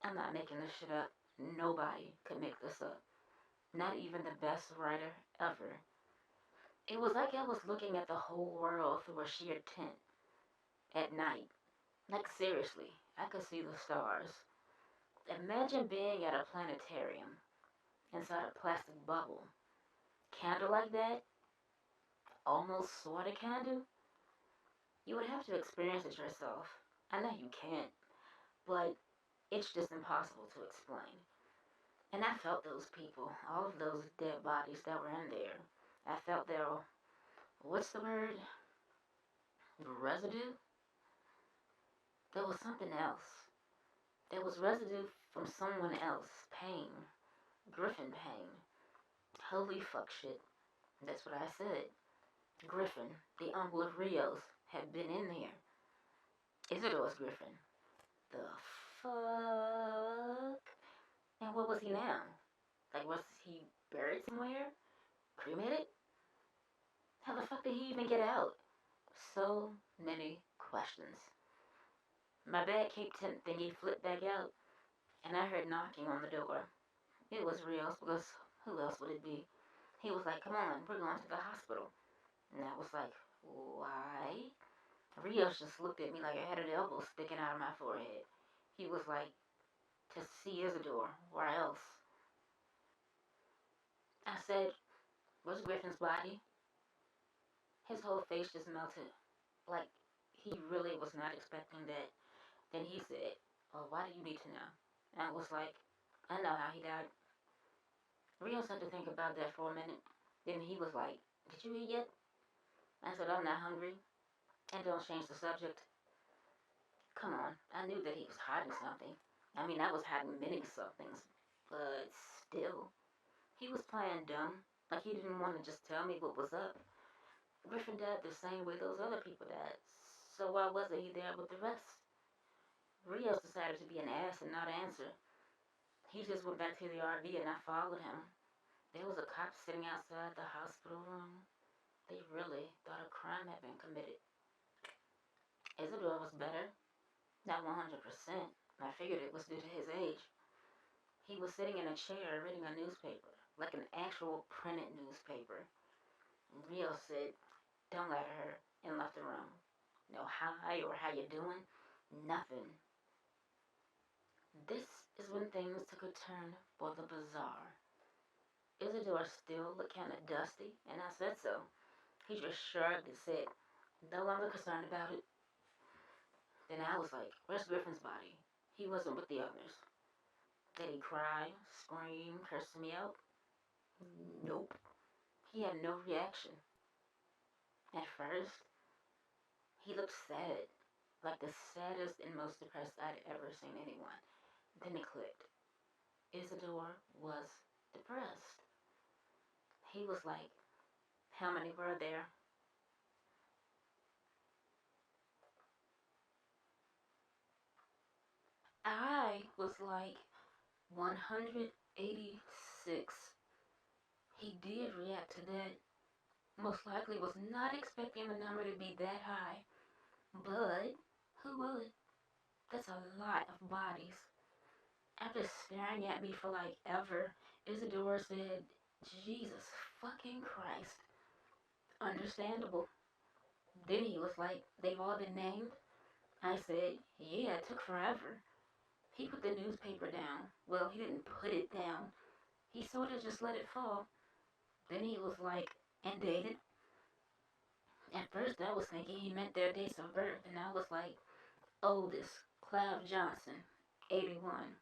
I'm not making this shit up. Nobody could make this up. Not even the best writer ever. It was like I was looking at the whole world through a sheer tent. At night. Like seriously, I could see the stars. Imagine being at a planetarium. Inside a plastic bubble. Candle like that? Almost sorta candle? You would have to experience it yourself. I know you can't. But it's just impossible to explain. And I felt those people, all of those dead bodies that were in there. I felt their, what's the word? residue. There was something else. There was residue from someone else. Pain. Griffin pain. Holy fuck shit. That's what I said. Griffin, the uncle of Rios, had been in there. Isadore's Griffin. The fuck? And what was he now? Like, was he buried somewhere? Cremated? How the fuck did he even get out? So many questions. My bad Cape tent thingy flipped back out, and I heard knocking on the door. It was Rios, because who else would it be? He was like, come on, we're going to the hospital. And I was like, why? Rios just looked at me like I had an elbow sticking out of my forehead. He was like, to see Isidore. Where else? I said, where's Griffin's body? His whole face just melted. Like, he really was not expecting that. Then he said, oh, why do you need to know? And I was like, I know how he died. Rios had to think about that for a minute. Then he was like, did you eat yet? I said, I'm not hungry. And don't change the subject. Come on, I knew that he was hiding something. I mean, I was hiding many somethings. But still, he was playing dumb. Like he didn't want to just tell me what was up. Griffin died the same way those other people died. So why wasn't he there with the rest? Rios decided to be an ass and not answer. He just went back to the RV and I followed him. There was a cop sitting outside the hospital room. They really thought a crime had been committed. Isidore was better. Not 100%. I figured it was due to his age. He was sitting in a chair reading a newspaper, like an actual printed newspaper. Rio said, don't let her, and left the room. No hi or how you doing? Nothing. This is when things took a turn for the bizarre. Isidore still looked kind of dusty, and I said so. He just shrugged and said, no longer concerned about it. Then I was like, where's Griffin's body? He wasn't with the others. Did he cry, scream, curse me out? Nope. He had no reaction. At first, he looked sad, like the saddest and most depressed I'd ever seen anyone. Then it clicked. Isidore was depressed. He was like, how many were there? I was like 186. He did react to that. Most likely was not expecting the number to be that high. But who would? That's a lot of bodies. After staring at me for like ever, Isidore said, Jesus fucking Christ. Understandable. Then he was like, they've all been named? I said, yeah, it took forever. He put the newspaper down. Well, he didn't put it down. He sort of just let it fall. Then he was like, and dated? At first I was thinking he meant their dates of birth, and I was like, oldest, Clive Johnson, 81.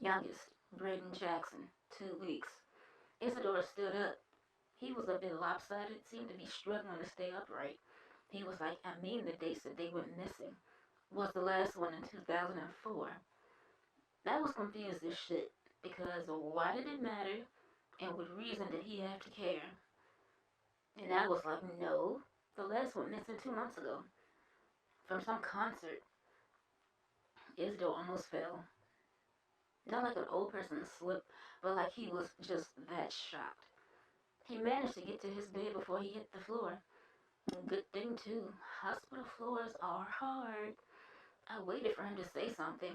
Youngest, Braden Jackson, 2 weeks. Isidore stood up. He was a bit lopsided, seemed to be struggling to stay upright. He was like, I mean the dates that they went missing. Was the last one in 2004. I was confused as shit, because why did it matter, and what reason did he have to care? And I was like, no, the last one missing 2 months ago. From some concert. Isidore almost fell. Not like an old person slip, but like he was just that shocked. He managed to get to his bed before he hit the floor. Good thing, too. Hospital floors are hard. I waited for him to say something.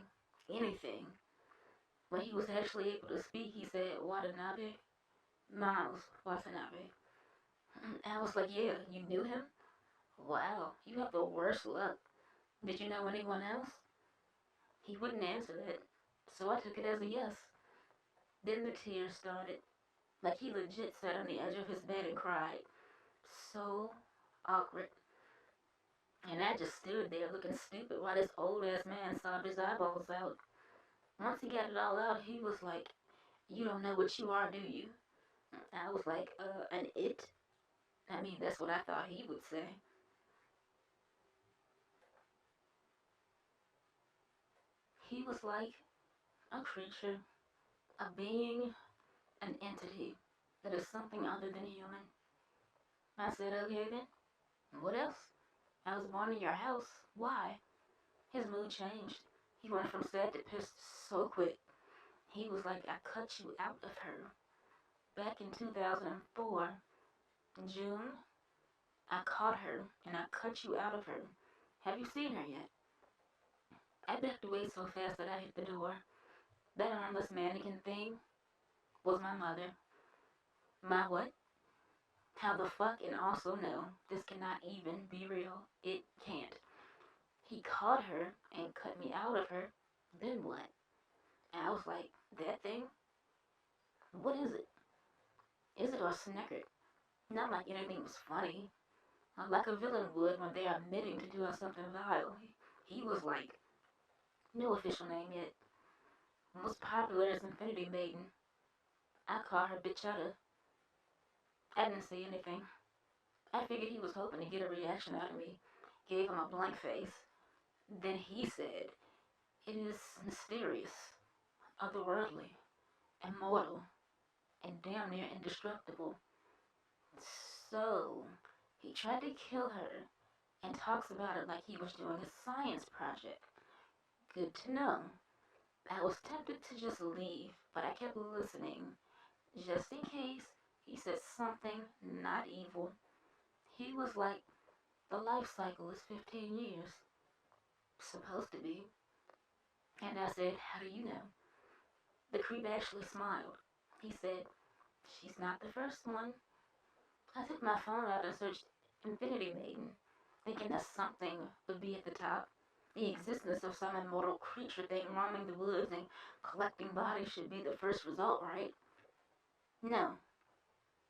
Anything. When he was actually able to speak, he said, Watanabe? Miles Watanabe. I was like, yeah, you knew him? Wow, you have the worst luck. Did you know anyone else? He wouldn't answer that, so I took it as a yes. Then the tears started. Like he legit sat on the edge of his bed and cried. So awkward. And I just stood there looking stupid while this old ass man sobbed his eyeballs out. Once he got it all out, he was like, you don't know what you are, do you? I was like, an it? I mean, that's what I thought he would say. He was like a creature, a being, an entity that is something other than human. I said, okay then, what else? I was born in your house. Why? His mood changed. He went from sad to pissed so quick. He was like, I cut you out of her. Back in 2004, in June, I caught her and I cut you out of her. Have you seen her yet? I backed away so fast that I hit the door. That armless mannequin thing was my mother. My what? How the fuck? And also, no, this cannot even be real. It can't. He caught her and cut me out of her. Then what? And I was like, that thing? What is it? Is it or secret? Not like anything was funny. Like a villain would when they are admitting to doing something vile. He was like, no official name yet. Most popular as Infinity Maiden. I call her Bitchetta. I didn't say anything. I figured he was hoping to get a reaction out of me. Gave him a blank face. Then he said, it is mysterious, otherworldly, immortal, and damn near indestructible. So, he tried to kill her and talks about it like he was doing a science project. Good to know. I was tempted to just leave, but I kept listening, just in case he said something not evil. He was like, the life cycle is 15 years. Supposed to be. And I said, how do you know? The creep actually smiled. He said, she's not the first one. I took my phone out and searched Infinity Maiden, thinking that something would be at the top. The existence of some immortal creature thing roaming the woods and collecting bodies should be the first result, right? No.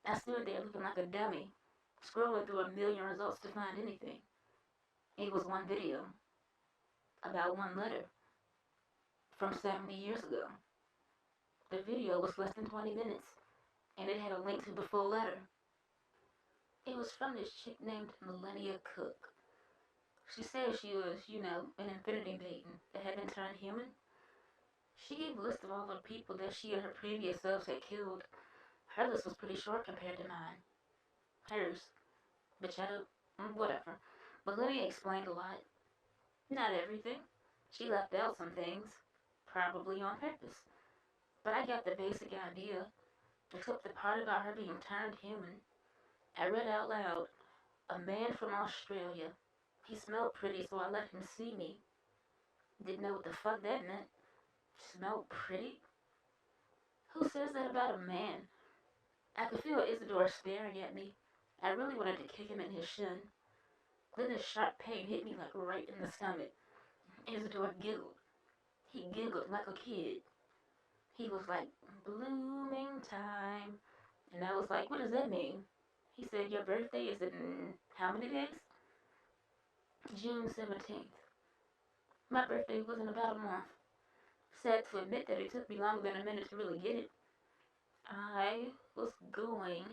I stood there looking like a dummy, scrolling through a million results to find anything. It was one video about one letter from 70 years ago. The video was less than 20 minutes, and it had a link to the full letter. It was from this chick named Millennia Cook. She said she was, an Infinity Maiden that had been turned human. She gave a list of all the people that she and her previous selves had killed. Her list was pretty short compared to mine. Hers. Bachetta, whatever. Millennia explained a lot. Not everything. She left out some things. Probably on purpose. But I got the basic idea, except the part about her being turned human. I read out loud, a man from Australia. He smelled pretty, so I let him see me. Didn't know what the fuck that meant. Smelled pretty? Who says that about a man? I could feel Isidore staring at me. I really wanted to kick him in his shin. Then a sharp pain hit me like right in the stomach. Isidore giggled. He giggled like a kid. He was like, blooming time. And I was like, what does that mean? He said, your birthday is in how many days? June 17th. My birthday was in about a month. Sad to admit that it took me longer than a minute to really get it. I was going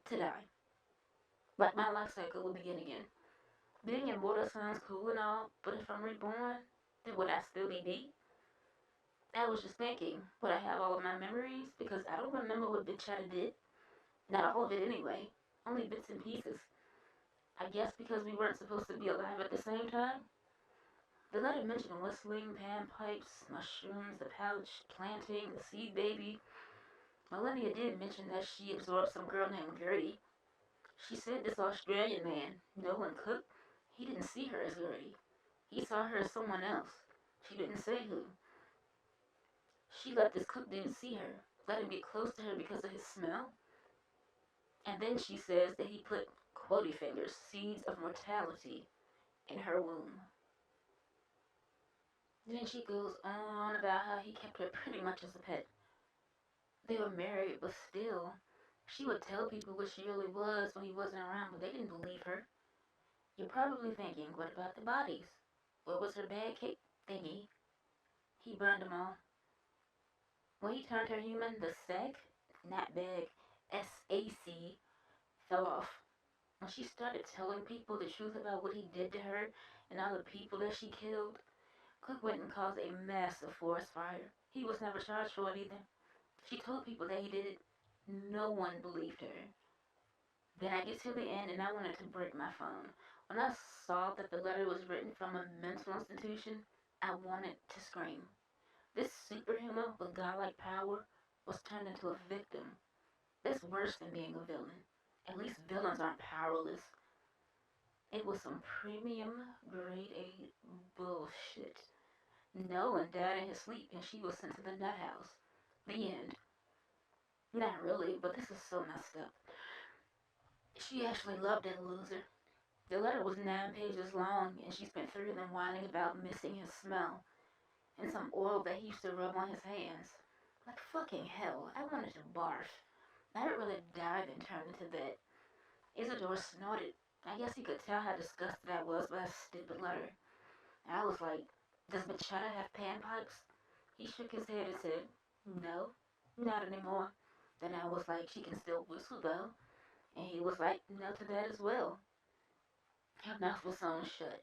to die. Like my life cycle would begin again. Being immortal sounds cool and all, but if I'm reborn, then would I still be me? I was just thinking, would I have all of my memories? Because I don't remember what Big Chatter did. Not all of it anyway. Only bits and pieces. I guess because we weren't supposed to be alive at the same time. The letter mentioned whistling, panpipes, mushrooms, the pouch, planting, the seed baby. Millennia did mention that she absorbed some girl named Gertie. She said this Australian man, Nolan Cook, he didn't see her as Gertie. He saw her as someone else. She didn't say who. She let this Cook dude see her, let him get close to her because of his smell. And then she says that he put quotey fingers, seeds of mortality, in her womb. Then she goes on about how he kept her pretty much as a pet. They were married, but still, she would tell people what she really was when he wasn't around, but they didn't believe her. You're probably thinking, what about the bodies? What was her bad cake thingy? He burned them all. When he turned her human, the sack, not bag, SAC, fell off. When she started telling people the truth about what he did to her and all the people that she killed, Cook went and caused a massive forest fire. He was never charged for it either. She told people that he did it. No one believed her. Then I get to the end and I wanted to break my phone. When I saw that the letter was written from a mental institution, I wanted to scream. This superhuman with godlike power was turned into a victim. That's worse than being a villain. At least villains aren't powerless. It was some premium grade A bullshit. Nolan died in his sleep and she was sent to the nut house. The end. Not really, but this is so messed up. She actually loved that loser. The letter was 9 pages long, and she spent 3 of them whining about missing his smell and some oil that he used to rub on his hands. Like fucking hell, I wanted to barf. I would rather die than turn into that. Isidore snorted. I guess he could tell how disgusted I was by his stupid letter. I was like, does Machado have panpipes? He shook his head and said, no, not anymore. Then I was like, she can still whistle though. And he was like, no to that as well. Her mouth was sewn shut.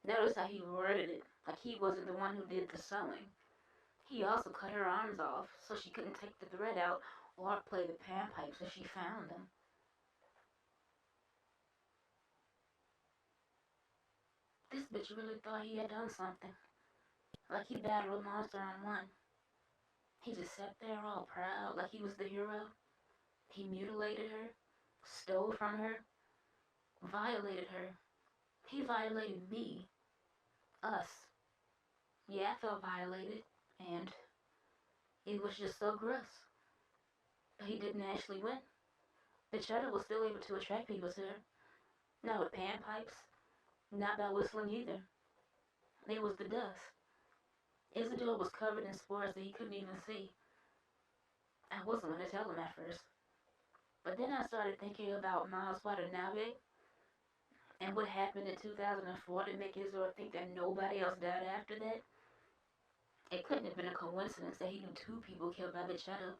Notice how he worded it, like he wasn't the one who did the sewing. He also cut her arms off so she couldn't take the thread out or play the panpipes if she found them. This bitch really thought he had done something. Like he battled a monster and won. He just sat there all proud like he was the hero. He mutilated her, stole from her, violated her. He violated me, us. Yeah, I felt violated, and it was just so gross. But he didn't actually win. The cheddar was still able to attract people to her. Not with panpipes, not by whistling either. It was the dust. Isidore was covered in spores that he couldn't even see. I wasn't going to tell him at first. But then I started thinking about Miles Watanabe and what happened in 2004 to make Isidore think that nobody else died after that. It couldn't have been a coincidence that he knew 2 people killed by Bichetta.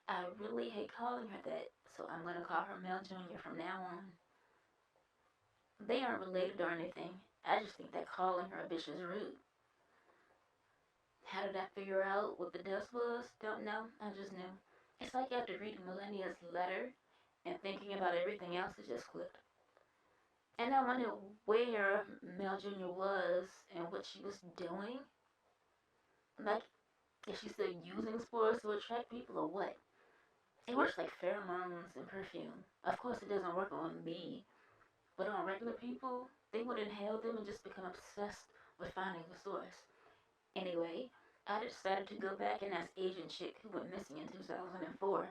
I really hate calling her that, so I'm going to call her Mel Jr. from now on. They aren't related or anything. I just think that calling her a bitch is rude. How did I figure out what the dust was? Don't know. I just knew. It's like after reading Millennia's letter and thinking about everything else, it just clicked. And I wondered where Mel Jr. was and what she was doing. Like, is she still using spores to attract people or what? It works like pheromones and perfume. Of course, it doesn't work on me, but on regular people, they would inhale them and just become obsessed with finding the source. Anyway, I decided to go back and ask Asian chick who went missing in 2004.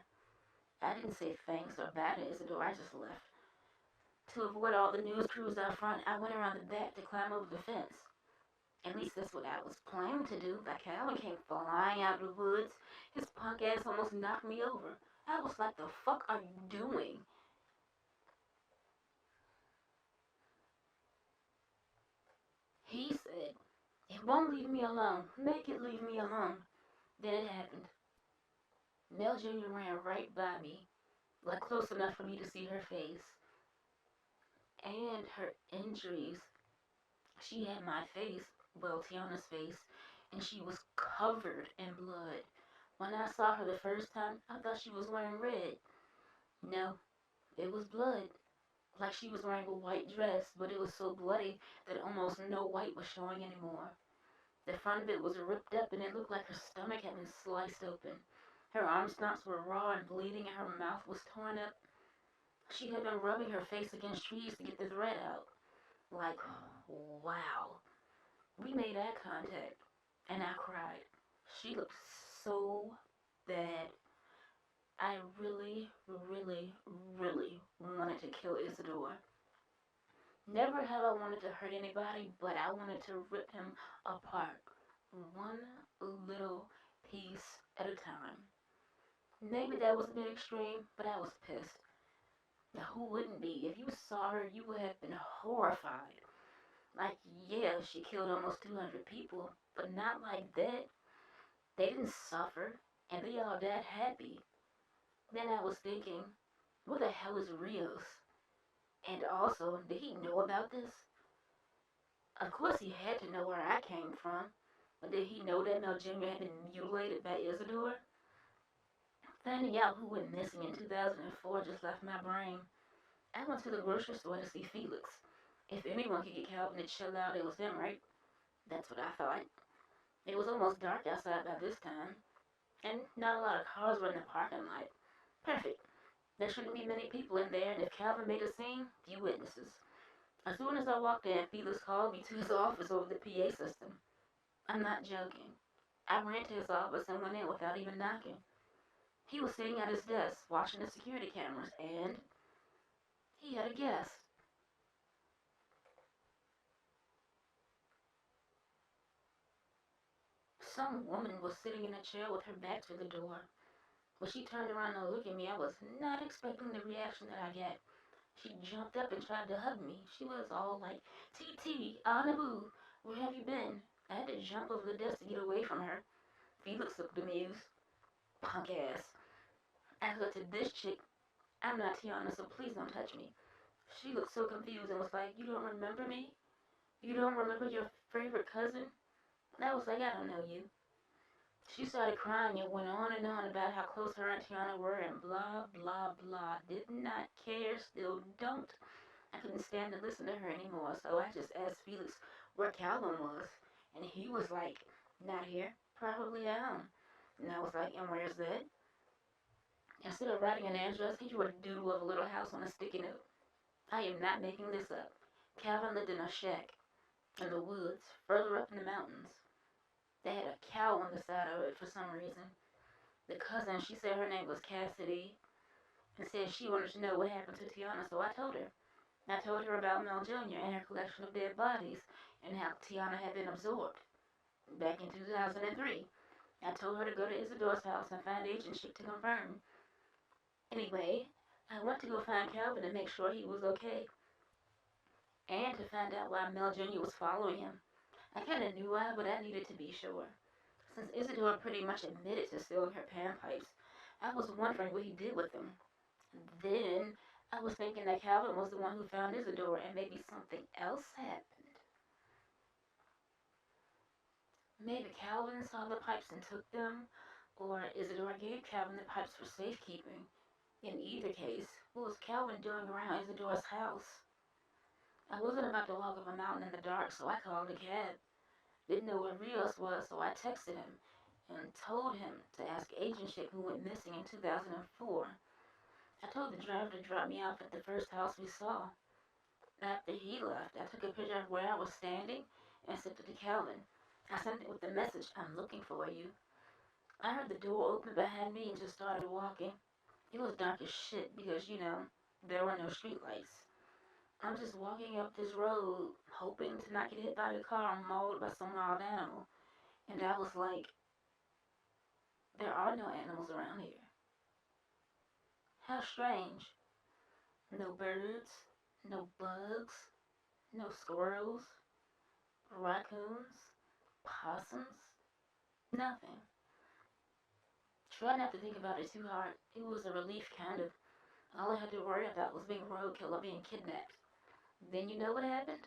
I didn't say thanks or bye to Isidore, I just left. To avoid all the news crews out front, I went around the back to climb over the fence. At least that's what I was planning to do. Like Calvin came flying out of the woods. His punk ass almost knocked me over. I was like, the fuck are you doing? He said, it won't leave me alone. Make it leave me alone. Then it happened. Mel Jr. ran right by me, like close enough for me to see her face. And her injuries. She had my face, well, Tiana's face, and she was covered in blood. When I saw her the first time, I thought she was wearing red. No, it was blood. Like she was wearing a white dress, but it was so bloody that almost no white was showing anymore. The front of it was ripped up and it looked like her stomach had been sliced open. Her arm stumps were raw and bleeding and her mouth was torn up. She had been rubbing her face against trees to get the thread out. Like, wow. We made eye contact and I cried. She looked so bad. I really, really, really wanted to kill Isidore. Never have I wanted to hurt anybody, but I wanted to rip him apart. One little piece at a time. Maybe that was a bit extreme, but I was pissed. Now, who wouldn't be? If you saw her, you would have been horrified. Like, yeah, she killed almost 200 people, but not like that. They didn't suffer, and they all died happy. Then I was thinking, where the hell is Rios? And also, did he know about this? Of course he had to know where I came from. But did he know that Mel Jr. had been mutilated by Isidore? Finding out who went missing in 2004 just left my brain. I went to the grocery store to see Felix. If anyone could get Calvin to chill out, it was him, right? That's what I thought. It was almost dark outside by this time, and not a lot of cars were in the parking lot. Perfect. There shouldn't be many people in there, and if Calvin made a scene, few witnesses. As soon as I walked in, Felix called me to his office over the PA system. I'm not joking. I ran to his office and went in without even knocking. He was sitting at his desk, watching the security cameras, and he had a guest. Some woman was sitting in a chair with her back to the door. When she turned around to look at me, I was not expecting the reaction that I got. She jumped up and tried to hug me. She was all like, TT, Anabu, where have you been? I had to jump over the desk to get away from her. Felix looked amused. Punk ass. I said to this chick, I'm not Tiana, so please don't touch me. She looked so confused and was like, you don't remember me? You don't remember your favorite cousin? And I was like, I don't know you. She started crying and went on and on about how close her and Tiana were and blah, blah, blah. Did not care, still don't. I couldn't stand to listen to her anymore, so I just asked Felix where Calvin was. And he was like, not here, probably at home. And I was like, and where's that? Instead of writing an address, he drew a doodle of a little house on a sticky note. I am not making this up. Calvin lived in a shack in the woods, further up in the mountains. They had a cow on the side of it for some reason. The cousin, she said her name was Cassidy, and said she wanted to know what happened to Tiana, so I told her. I told her about Mel Jr. and her collection of dead bodies, and how Tiana had been absorbed. Back in 2003, I told her to go to Isidore's house and find Agent Chick to confirm. Anyway, I went to go find Calvin and make sure he was okay, and to find out why Mel Jr. was following him. I kind of knew why, but I needed to be sure. Since Isidore pretty much admitted to stealing her panpipes, I was wondering what he did with them. Then I was thinking that Calvin was the one who found Isidore and maybe something else happened. Maybe Calvin saw the pipes and took them, or Isidore gave Calvin the pipes for safekeeping. In either case, what was Calvin doing around Isidore's house? I wasn't about to walk up a mountain in the dark, so I called a cab. Didn't know where Rios was, so I texted him and told him to ask Agent Chick who went missing in 2004. I told the driver to drop me off at the first house we saw. After he left, I took a picture of where I was standing and sent it to Calvin. I sent it with the message, I'm looking for you. I heard the door open behind me and just started walking. It was dark as shit because, there were no streetlights. I'm just walking up this road, hoping to not get hit by a car or mauled by some wild animal. And I was like, there are no animals around here. How strange. No birds, no bugs, no squirrels, raccoons, possums, nothing. Try not to think about it too hard. It was a relief, kind of. All I had to worry about was being roadkill or being kidnapped. Then you know what happened?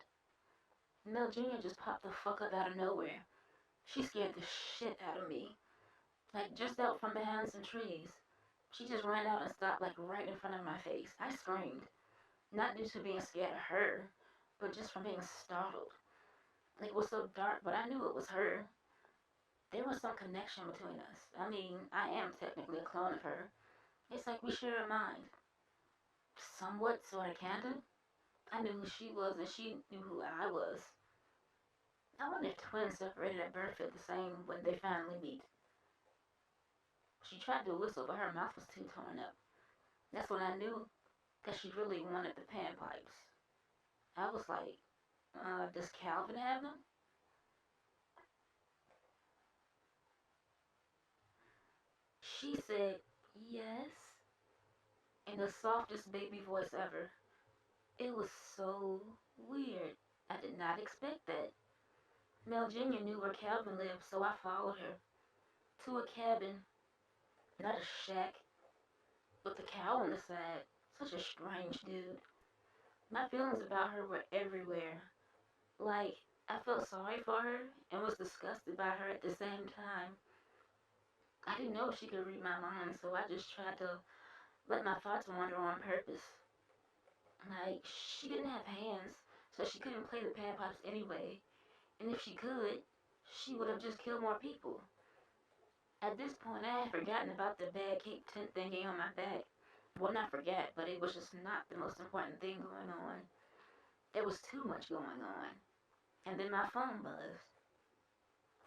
Mel Jr. just popped the fuck up out of nowhere. She scared the shit out of me. Like, just out from behind some trees. She just ran out and stopped, like, right in front of my face. I screamed. Not due to being scared of her, but just from being startled. It was so dark, but I knew it was her. There was some connection between us. I mean, I am technically a clone of her. It's like we share a mind. Somewhat, sorta, kinda. I knew who she was and she knew who I was. I wonder if twins separated at birth feel the same when they finally meet. She tried to whistle, but her mouth was too torn up. That's when I knew that she really wanted the panpipes. I was like, does Calvin have them? She said, yes, in the softest baby voice ever. It was so weird. I did not expect that. Mel Jr. knew where Calvin lived, so I followed her to a cabin, not a shack, with the cow on the side. Such a strange dude. My feelings about her were everywhere. Like, I felt sorry for her and was disgusted by her at the same time. I didn't know if she could read my mind, so I just tried to let my thoughts wander on purpose. Like, she didn't have hands, so she couldn't play the panpipes anyway. And if she could, she would have just killed more people. At this point, I had forgotten about the bad cape tent thingy on my back. Well, not forget, but it was just not the most important thing going on. There was too much going on. And then my phone buzzed.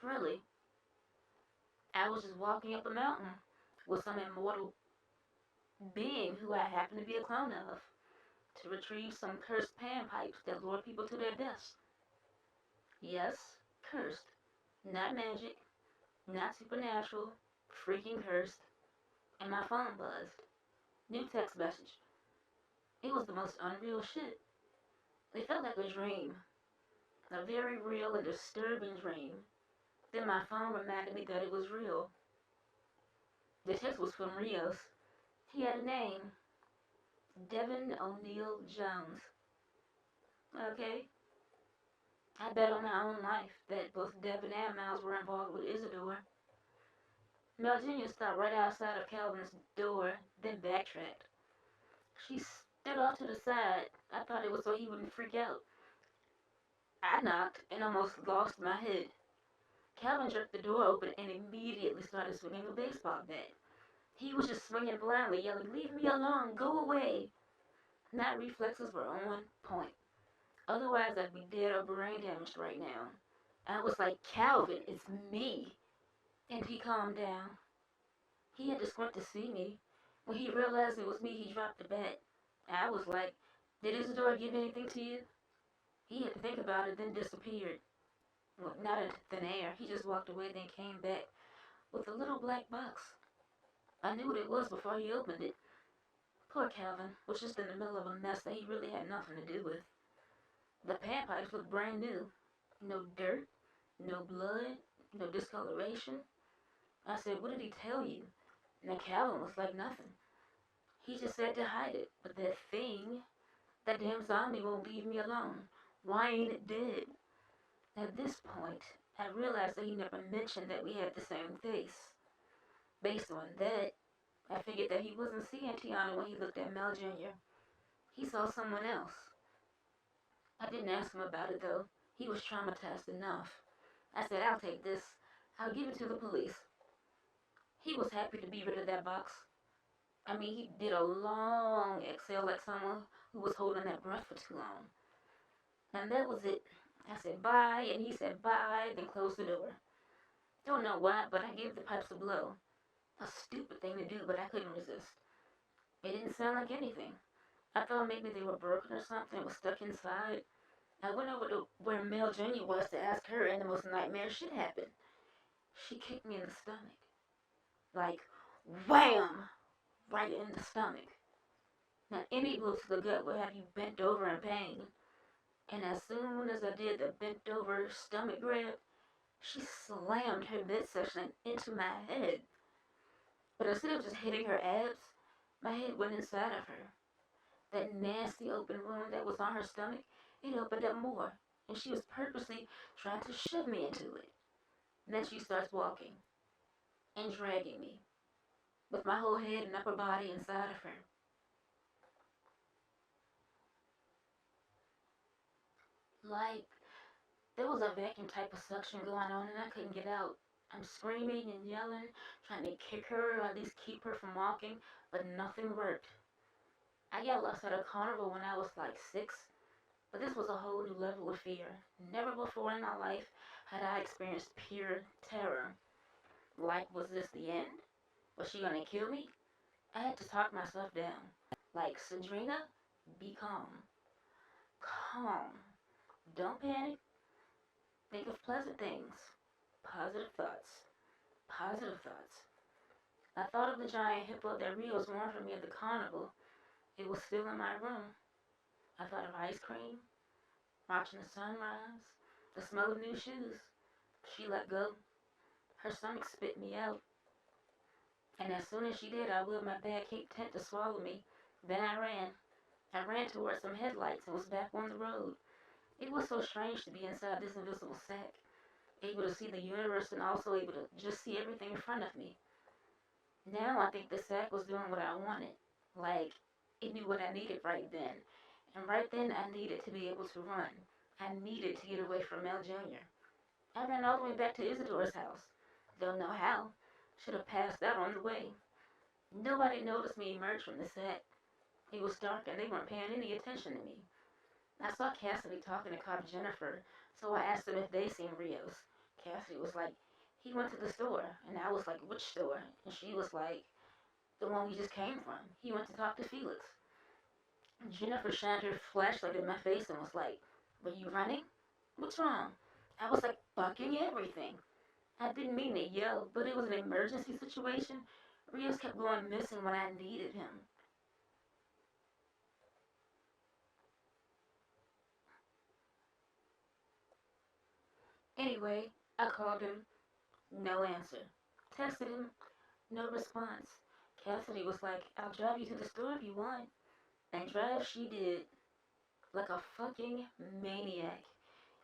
Really, I was just walking up a mountain with some immortal being who I happened to be a clone of to retrieve some cursed panpipes that lure people to their deaths. Yes, cursed. Not magic, not supernatural, freaking cursed. And my phone buzzed. New text message. It was the most unreal shit. It felt like a dream. A very real and disturbing dream. Then my phone reminded me that it was real. The text was from Rios. He had a name. Devin O'Neill Jones. Okay. I bet on my own life that both Devin and Miles were involved with Isidore. Mel Jr. stopped right outside of Calvin's door, then backtracked. She stood off to the side. I thought it was so he wouldn't freak out. I knocked and almost lost my head. Calvin jerked the door open and immediately started swinging a baseball bat. He was just swinging blindly, yelling, "Leave me alone, go away." My reflexes were on point. Otherwise, I'd be dead or brain damaged right now. I was like, "Calvin, it's me." And he calmed down. He had to squint to see me. When he realized it was me, he dropped the bat. I was like, "Did Isidore give anything to you?" He had to think about it, then disappeared. Well, not into thin air. He just walked away, then came back with a little black box. I knew what it was before he opened it. Poor Calvin was just in the middle of a mess that he really had nothing to do with. The panpipes looked brand new. No dirt, no blood, no discoloration. I said, "What did he tell you?" And Calvin was like, "Nothing. He just said to hide it. But that thing, that damn zombie won't leave me alone. Why ain't it dead?" At this point, I realized that he never mentioned that we had the same face. Based on that, I figured that he wasn't seeing Tiana when he looked at Mel Jr. He saw someone else. I didn't ask him about it though. He was traumatized enough. I said, "I'll take this. I'll give it to the police." He was happy to be rid of that box. I mean, he did a long exhale like someone who was holding their breath for too long. And that was it. I said bye, and he said bye, then closed the door. Don't know why, but I gave the pipes a blow. A stupid thing to do, but I couldn't resist. It didn't sound like anything. I thought maybe they were broken or something, was stuck inside. I went over to where Mel Jr. was to ask her, and the most nightmare shit happened. She kicked me in the stomach. Like, wham! Right in the stomach. Now, any blow to the gut would have you bent over in pain. And as soon as I did the bent over stomach grab, she slammed her midsection into my head. But instead of just hitting her abs, my head went inside of her. That nasty open wound that was on her stomach, it opened up more. And she was purposely trying to shove me into it. And then she starts walking and dragging me, with my whole head and upper body inside of her. Like, there was a vacuum type of suction going on and I couldn't get out. I'm screaming and yelling, trying to kick her or at least keep her from walking, but nothing worked. I got lost at a carnival when I was like 6, but this was a whole new level of fear. Never before in my life had I experienced pure terror. Like, was this the end? Was she gonna kill me? I had to talk myself down. Like, "Sadrina, be calm. Calm. Don't panic. Think of pleasant things. Positive thoughts. Positive thoughts." I thought of the giant hippo that Rios won for me at the carnival. It was still in my room. I thought of ice cream, watching the sunrise, the smell of new shoes. She let go. Her stomach spit me out. And as soon as she did, I willed my bad cape tent to swallow me. Then I ran. I ran towards some headlights and was back on the road. It was so strange to be inside this invisible sack, able to see the universe and also able to just see everything in front of me. Now I think the sack was doing what I wanted. Like, it knew what I needed right then. And right then, I needed to be able to run. I needed to get away from Mel Jr. I ran all the way back to Isadora's house. Don't know how. Should have passed out on the way. Nobody noticed me emerge from the sack. It was dark and they weren't paying any attention to me. I saw Cassidy talking to Cop Jennifer, so I asked them if they seen Rios. Cassidy was like, he went to the store. And I was like, which store? And she was like, the one we just came from. He went to talk to Felix. Jennifer shined her flashlight in my face and was like, were you running? What's wrong? I was like, fucking everything. I didn't mean to yell, but it was an emergency situation. Rios kept going missing when I needed him. Anyway, I called him. No answer. Texted him. No response. Cassidy was like, I'll drive you to the store if you want. And drive she did. Like a fucking maniac.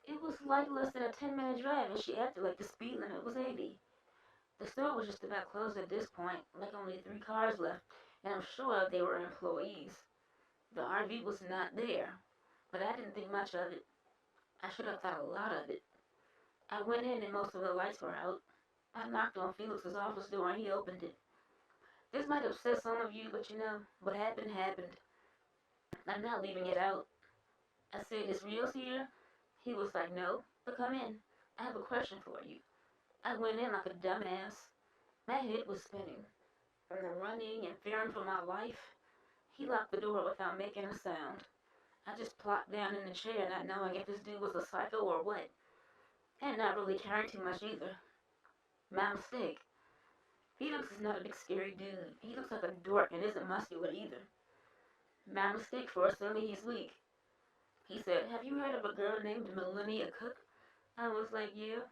It was like less than a 10-minute drive and she acted like the speed limit was 80. The store was just about closed at this point, like only 3 cars left, and I'm sure they were employees. The RV was not there, but I didn't think much of it. I should have thought a lot of it. I went in and most of the lights were out. I knocked on Felix's office door and he opened it. This might upset some of you, but you know, what happened happened. I'm not leaving it out. I said, is Rios here? He was like, no, but come in. I have a question for you. I went in like a dumbass. My head was spinning. From the running and fearing for my life, he locked the door without making a sound. I just plopped down in the chair, not knowing if this dude was a psycho or what, and not really caring too much either. My mistake. Felix is not a big scary dude. He looks like a dork and isn't muscular either. My mistake for assuming he's weak. He said, have you heard of a girl named Melania Cook? I was like, yeah.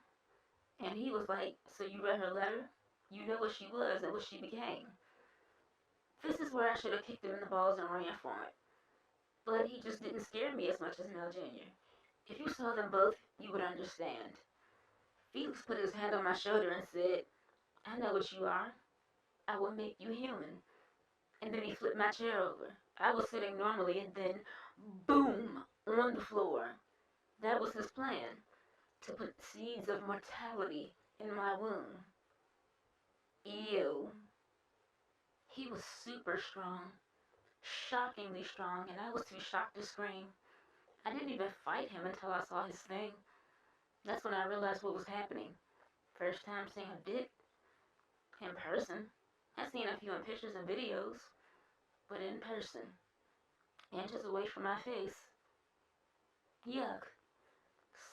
And he was like, so you read her letter? You know what she was and what she became. This is where I should have kicked him in the balls and ran for it. But he just didn't scare me as much as Mel Jr. If you saw them both, you would understand. Felix put his hand on my shoulder and said, I know what you are. I will make you human. And then he flipped my chair over. I was sitting normally and then, boom, on the floor. That was his plan, to put seeds of mortality in my womb. Ew. He was super strong, shockingly strong, and I was too shocked to scream. I didn't even fight him until I saw his thing. That's when I realized what was happening. First time seeing a dick in person. I've seen a few in pictures and videos, but in person, inches away from my face. Yuck.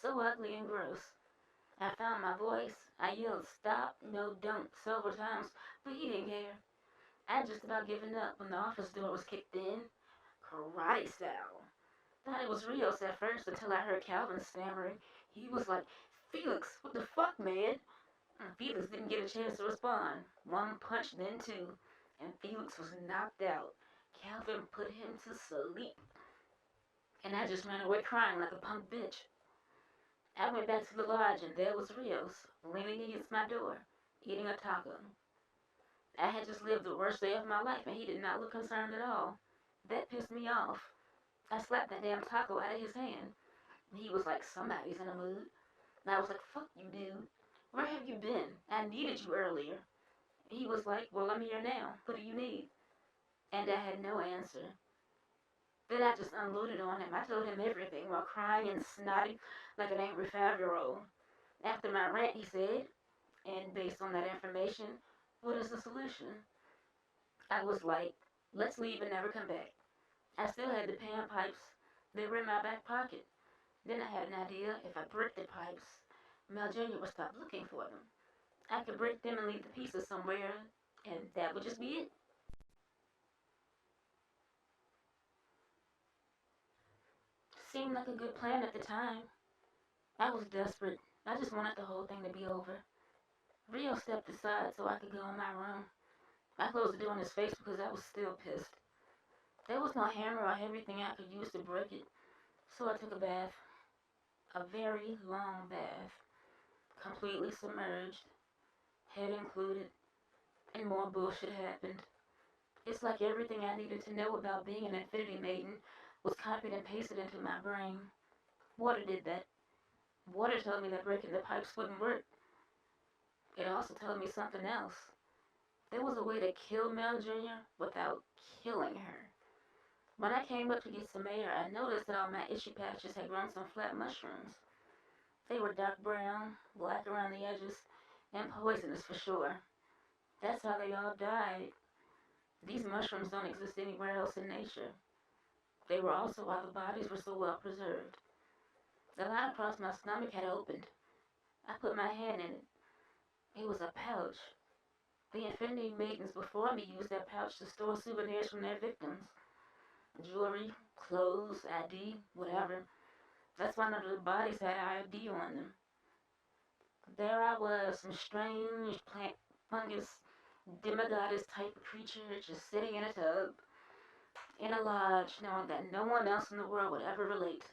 So ugly and gross. I found my voice. I yelled, stop, no, don't, several times, but he didn't care. I had just about given up when the office door was kicked in, karate style. Thought it was Rios at first until I heard Calvin stammering. He was like, Felix, what the fuck, man? And Felix didn't get a chance to respond. One punch, then two, and Felix was knocked out. Calvin put him to sleep. And I just ran away crying like a punk bitch. I went back to the lodge and there was Rios, leaning against my door, eating a taco. I had just lived the worst day of my life and he did not look concerned at all. That pissed me off. I slapped that damn taco out of his hand. He was like, somebody's in a mood. And I was like, fuck you, dude. Where have you been? I needed you earlier. He was like, well, I'm here now. What do you need? And I had no answer. Then I just unloaded on him. I told him everything while crying and snotting like an angry 5-year-old. After my rant, he said, and based on that information, what is the solution? I was like, let's leave and never come back. I still had the pan pipes. They were in my back pocket. Then I had an idea. If I bricked the pipes, Mel Jr. would stop looking for them. I could break them and leave the pieces somewhere, and that would just be it. Seemed like a good plan at the time. I was desperate. I just wanted the whole thing to be over. Rio stepped aside so I could go in my room. I closed the door in his face because I was still pissed. There was no hammer or everything I could use to break it, so I took a bath. A very long bath, completely submerged, head included, and more bullshit happened. It's like everything I needed to know about being an infinity maiden was copied and pasted into my brain. Water did that. Water told me that breaking the pipes wouldn't work. It also told me something else. There was a way to kill Mel Jr. without killing her. When I came up to get some air, I noticed that all my itchy patches had grown some flat mushrooms. They were dark brown, black around the edges, and poisonous for sure. That's how they all died. These mushrooms don't exist anywhere else in nature. They were also why the bodies were so well preserved. The line across my stomach had opened. I put my hand in it. It was a pouch. The Infinity Maidens before me used that pouch to store souvenirs from their victims. Jewelry, clothes, ID, whatever. That's why none of the bodies had ID on them. There I was, some strange plant fungus demigoddess type of creature just sitting in a tub, in a lodge, knowing that no one else in the world would ever relate.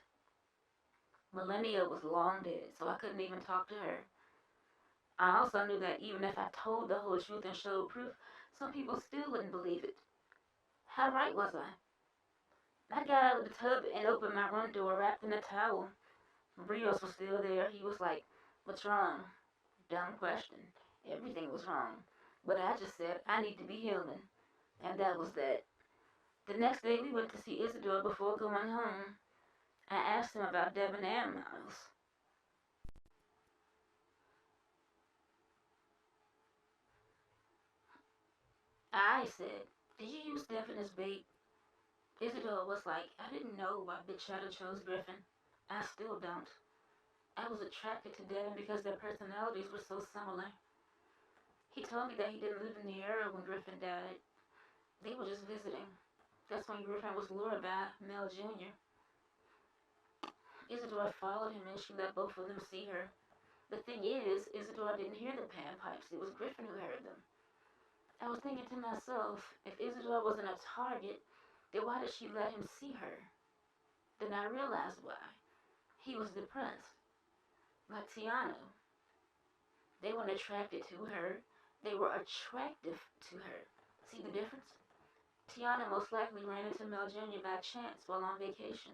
Millennia was long dead, so I couldn't even talk to her. I also knew that even if I told the whole truth and showed proof, some people still wouldn't believe it. How right was I? I got out of the tub and opened my room door wrapped in a towel. Rios was still there. He was like, "What's wrong?" Dumb question. Everything was wrong. But I just said, I need to be healing. And that was that. The next day we went to see Isidore before going home. I asked him about debonair miles. I said, "Did you use Devin as bait?" Isidore was like, "I didn't know why Big Shadow chose Griffin. I still don't. I was attracted to Devin because their personalities were so similar." He told me that he didn't live in the era when Griffin died. They were just visiting. That's when Griffin was lured by Mel Jr. Isidore followed him and she let both of them see her. The thing is, Isidore didn't hear the panpipes. It was Griffin who heard them. I was thinking to myself, if Isidore wasn't a target, then why did she let him see her? Then I realized why. He was depressed. Like Tiana. They weren't attracted to her. They were attractive to her. See the difference? Tiana most likely ran into Mel Jr. by chance while on vacation.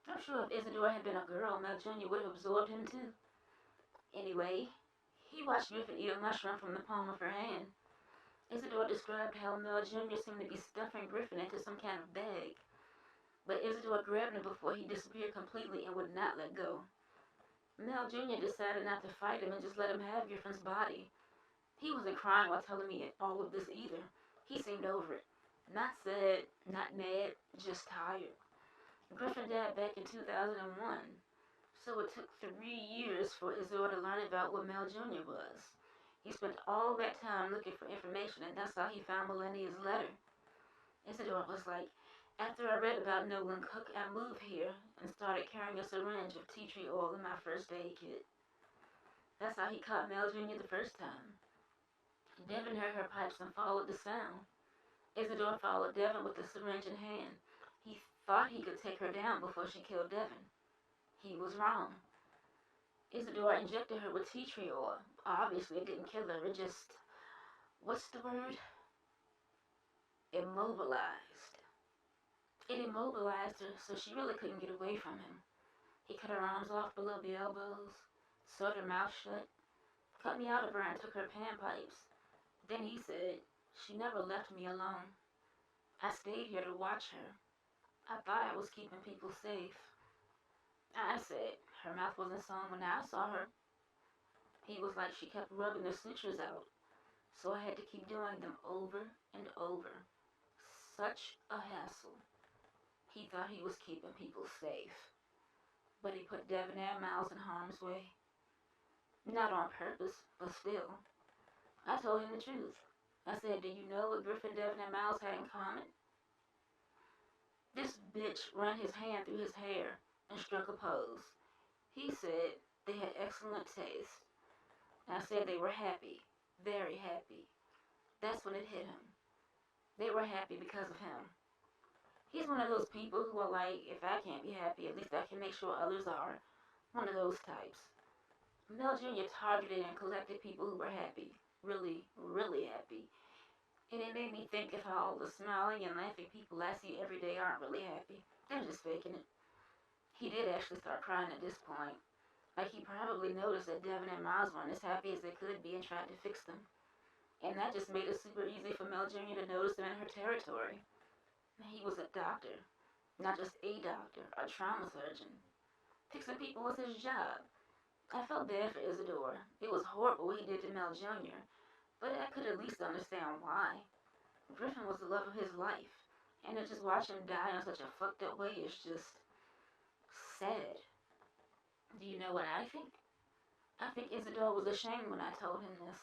I'm sure if Isidore had been a girl, Mel Jr. would have absorbed him too. Anyway, he watched Griffin eat a mushroom from the palm of her hand. Isidore described how Mel Jr. seemed to be stuffing Griffin into some kind of bag. But Isidore grabbed him before he disappeared completely and would not let go. Mel Jr. decided not to fight him and just let him have Griffin's body. He wasn't crying while telling me all of this either. He seemed over it. Not sad, not mad, just tired. Griffin died back in 2001, so it took 3 years for Isidore to learn about what Mel Jr. was. He spent all that time looking for information, and that's how he found Millennia's letter. Isidore was like, "After I read about Nolan Cook, I moved here and started carrying a syringe of tea tree oil in my first aid kit." That's how he caught Mel Jr. the first time. Devin heard her pipes and followed the sound. Isidore followed Devin with the syringe in hand. He thought he could take her down before she killed Devin. He was wrong. Isidore injected her with tea tree oil. Obviously, it didn't kill her. It just, what's the word? Immobilized. It immobilized her so she really couldn't get away from him. He cut her arms off below the elbows, sewed her mouth shut, cut me out of her and took her panpipes. Then he said, "She never left me alone. I stayed here to watch her. I thought I was keeping people safe." I said, "Her mouth wasn't sewn when I saw her." He was like, "She kept rubbing the sutures out, so I had to keep doing them over and over. Such a hassle." He thought he was keeping people safe, but he put debonair Miles in harm's way. Not on purpose, but still. I told him the truth. I said, "Do you know what Griffin, Devin, and Miles had in common?" This bitch ran his hand through his hair and struck a pose. He said they had excellent taste. I said they were happy, very happy. That's when it hit him. They were happy because of him. He's one of those people who are like, if I can't be happy, at least I can make sure others are. One of those types. Mel Jr. targeted and collected people who were happy. Really, really happy. And it made me think of how all the smiling and laughing people I see every day aren't really happy. They're just faking it. He did actually start crying at this point. Like he probably noticed that Devin and Miles weren't as happy as they could be and tried to fix them. And that just made it super easy for Mel Jr. to notice them in her territory. He was a doctor, not just a doctor, a trauma surgeon. Fixing people was his job. I felt bad for Isidore. It was horrible what he did to Mel Jr., but I could at least understand why. Griffin was the love of his life, and to just watch him die in such a fucked up way is just sad. Do you know what I think? I think Isidore was ashamed when I told him this.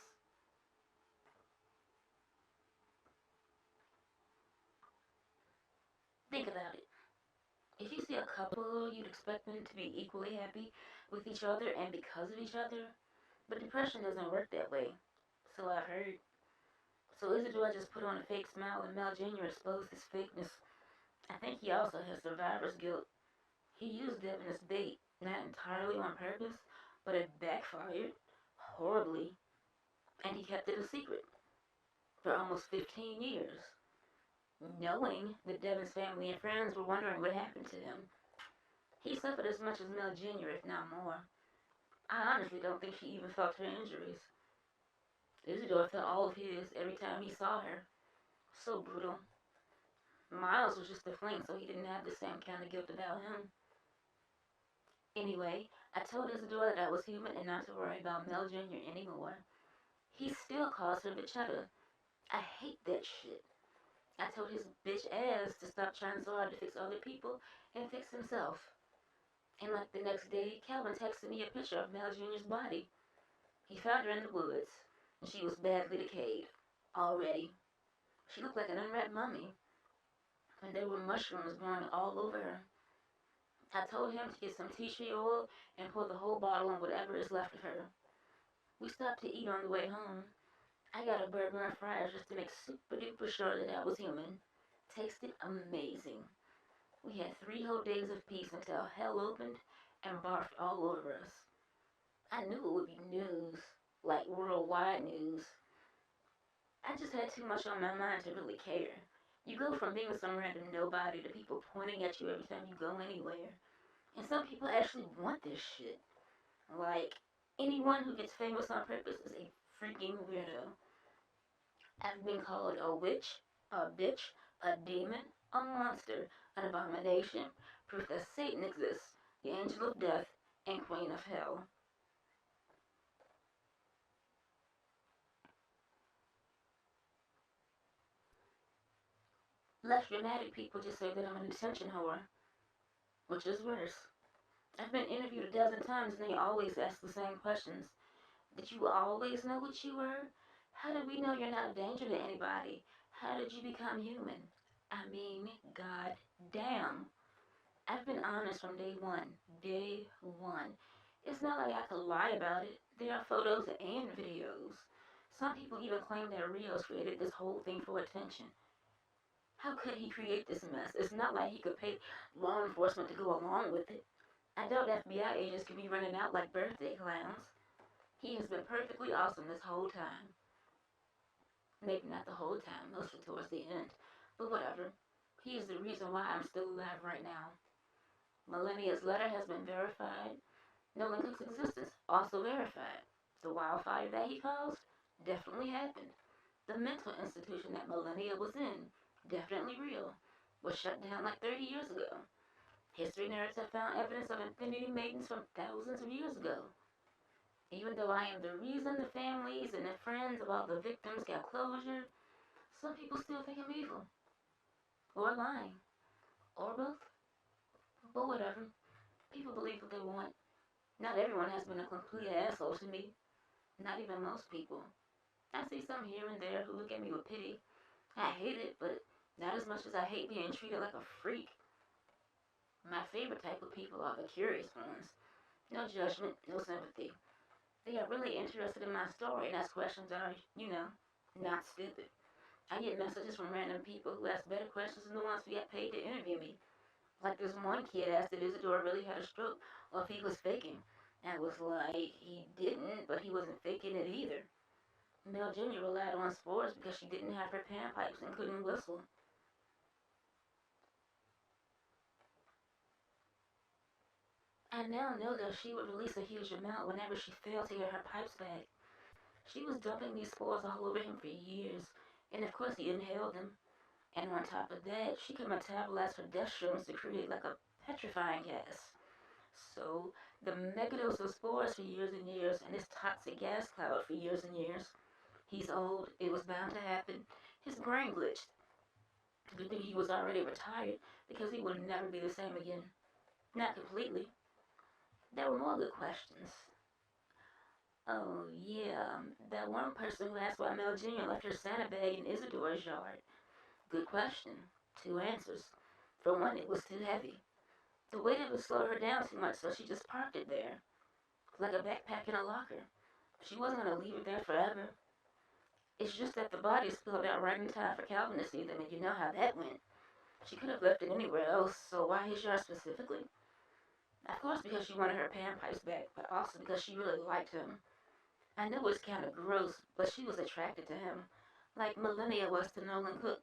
Think about it. If you see a couple, you'd expect them to be equally happy with each other and because of each other, but depression doesn't work that way. So I've heard. So Isidore just put on a fake smile and Mel Jr. exposed his fakeness. I think he also has survivor's guilt. He used Devin as bait, not entirely on purpose, but it backfired horribly, and he kept it a secret for almost 15 years, knowing that Devin's family and friends were wondering what happened to him. He suffered as much as Mel Jr., if not more. I honestly don't think she even felt her injuries. Isidore felt all of his every time he saw her. So brutal. Miles was just a fling, so he didn't have the same kind of guilt about him. Anyway, I told Isidore that I was human and not to worry about Mel Jr. anymore. He still calls her Bichetta. I hate that shit. I told his bitch ass to stop trying so hard to fix other people and fix himself. And like the next day, Calvin texted me a picture of Mel Jr.'s body. He found her in the woods, and she was badly decayed. Already. She looked like an unwrapped mummy, and there were mushrooms growing all over her. I told him to get some tea tree oil and pour the whole bottle on whatever is left of her. We stopped to eat on the way home. I got a burger and fries just to make super duper sure that I was human. Tasted amazing. We had 3 whole days of peace until hell opened and barfed all over us. I knew it would be news, like worldwide news. I just had too much on my mind to really care. You go from being some random nobody to people pointing at you every time you go anywhere. And some people actually want this shit. Like, anyone who gets famous on purpose is a freaking weirdo. I've been called a witch, a bitch, a demon, a monster, an abomination, proof that Satan exists, the angel of death, and queen of hell. Less dramatic people just say that I'm an attention whore, which is worse. I've been interviewed a dozen times and they always ask the same questions. Did you always know what you were? How did we know you're not a danger to anybody? How did you become human? I mean, god damn. I've been honest from day one. Day one. It's not like I could lie about it. There are photos and videos. Some people even claim that Rios created this whole thing for attention. How could he create this mess? It's not like he could pay law enforcement to go along with it. I doubt FBI agents could be running out like birthday clowns. He has been perfectly awesome this whole time. Maybe not the whole time, mostly towards the end. But whatever. He is the reason why I'm still alive right now. Millennia's letter has been verified. Nolan Cook's existence also verified. The wildfire that he caused definitely happened. The mental institution that Millennia was in, definitely real, was shut down like 30 years ago. History nerds have found evidence of infinity maidens from thousands of years ago. Even though I am the reason the families and the friends of all the victims got closure, some people still think I'm evil. Or lying. Or both. But whatever. People believe what they want. Not everyone has been a complete asshole to me. Not even most people. I see some here and there who look at me with pity. I hate it, but not as much as I hate being treated like a freak. My favorite type of people are the curious ones. No judgment, no sympathy. They are really interested in my story and ask questions that are, not stupid. I get messages from random people who ask better questions than the ones who get paid to interview me. Like this one kid asked if Isidore really had a stroke or if he was faking. I was like, he didn't, but he wasn't faking it either. Mel Jr. relied on spores because she didn't have her panpipes and couldn't whistle. I now know that she would release a huge amount whenever she failed to get her pipes back. She was dumping these spores all over him for years, and of course he inhaled them. And on top of that, she could metabolize her death shrooms to create like a petrifying gas. So the megadose of spores for years and years, and this toxic gas cloud for years and years. He's old. It was bound to happen. His brain glitched. Good thing he was already retired because he would never be the same again. Not completely. There were more good questions. Oh, yeah, that one person who asked why Mel Jr. left her Santa bag in Isidore's yard. Good question. Two answers. For one, it was too heavy. The weight of it slowed her down too much, so she just parked it there, like a backpack in a locker. She wasn't going to leave it there forever. It's just that the body spilled out right in time for Calvin to see them, and you know how that went. She could have left it anywhere else, so why his yard specifically? Of course, because she wanted her panpipes back, but also because she really liked him. I know it's kind of gross, but she was attracted to him, like Millennia was to Nolan Cook.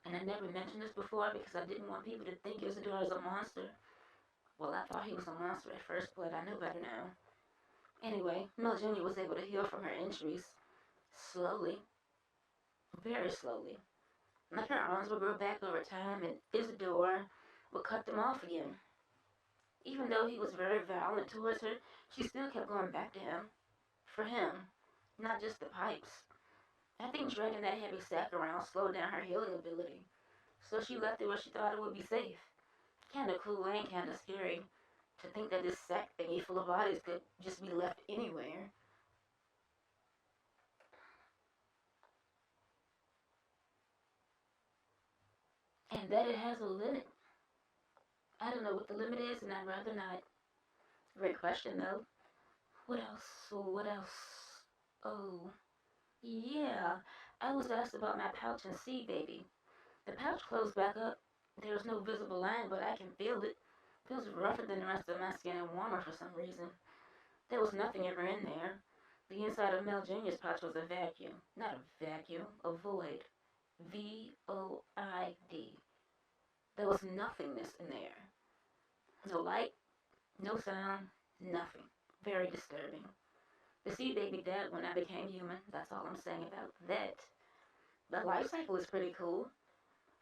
And I never mentioned this before because I didn't want people to think Isidore was a monster. Well, I thought he was a monster at first, but I know better now. Anyway, Mel Jr. was able to heal from her injuries. Slowly. Very slowly. Like her arms would grow back over time, and Isidore would cut them off again. Even though he was very violent towards her, she still kept going back to him. For him, not just the pipes. I think dragging that heavy sack around slowed down her healing ability. So she left it where she thought it would be safe. Kinda cool and kinda scary to think that this sack thingy full of bodies could just be left anywhere. And that it has a limit. I don't know what the limit is, and I'd rather not. Great question, though. What else? What else? Oh, yeah. I was asked about my pouch and see, baby. The pouch closed back up. There's no visible line, but I can feel it. Feels rougher than the rest of my skin and warmer for some reason. There was nothing ever in there. The inside of Mel Jr.'s pouch was a vacuum. Not a vacuum, a void. VOID. There was nothingness in there. No light, no sound, nothing. Very disturbing. The sea baby died when I became human. That's all I'm saying about that. The life cycle is pretty cool.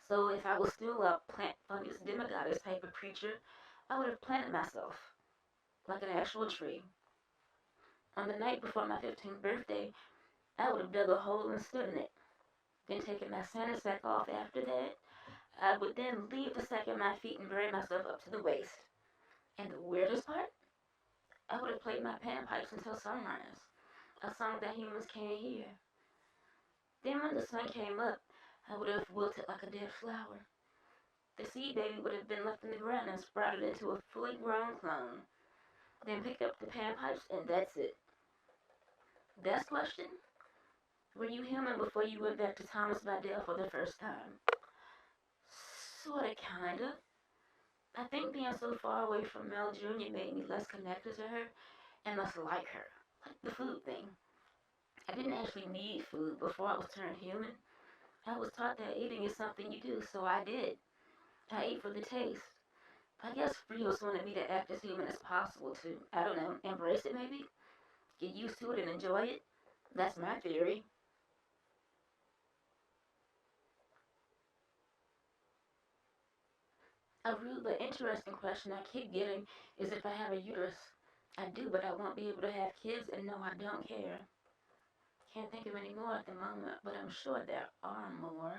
So if I was still a plant fungus demigoddess type of creature, I would have planted myself like an actual tree. On the night before my 15th birthday, I would have dug a hole and stood in it. Then taken my Santa sack off after that, I would then leave the sack at my feet and bury myself up to the waist. And the weirdest part? I would have played my panpipes until sunrise, a song that humans can't hear. Then when the sun came up, I would have wilted like a dead flower. The seed baby would have been left in the ground and sprouted into a fully grown clone. Then picked up the panpipes and that's it. Best question? Were you human before you went back to Tomas-by-Dayle for the first time? Sorta, kinda. I think being so far away from Mel Jr. made me less connected to her and less like her. Like the food thing. I didn't actually need food before I was turned human. I was taught that eating is something you do, so I did. I ate for the taste. I guess Rios wanted me to act as human as possible to, I don't know, embrace it maybe? Get used to it and enjoy it? That's my theory. A rude but interesting question I keep getting is if I have a uterus. I do, but I won't be able to have kids, and no, I don't care. Can't think of any more at the moment, but I'm sure there are more.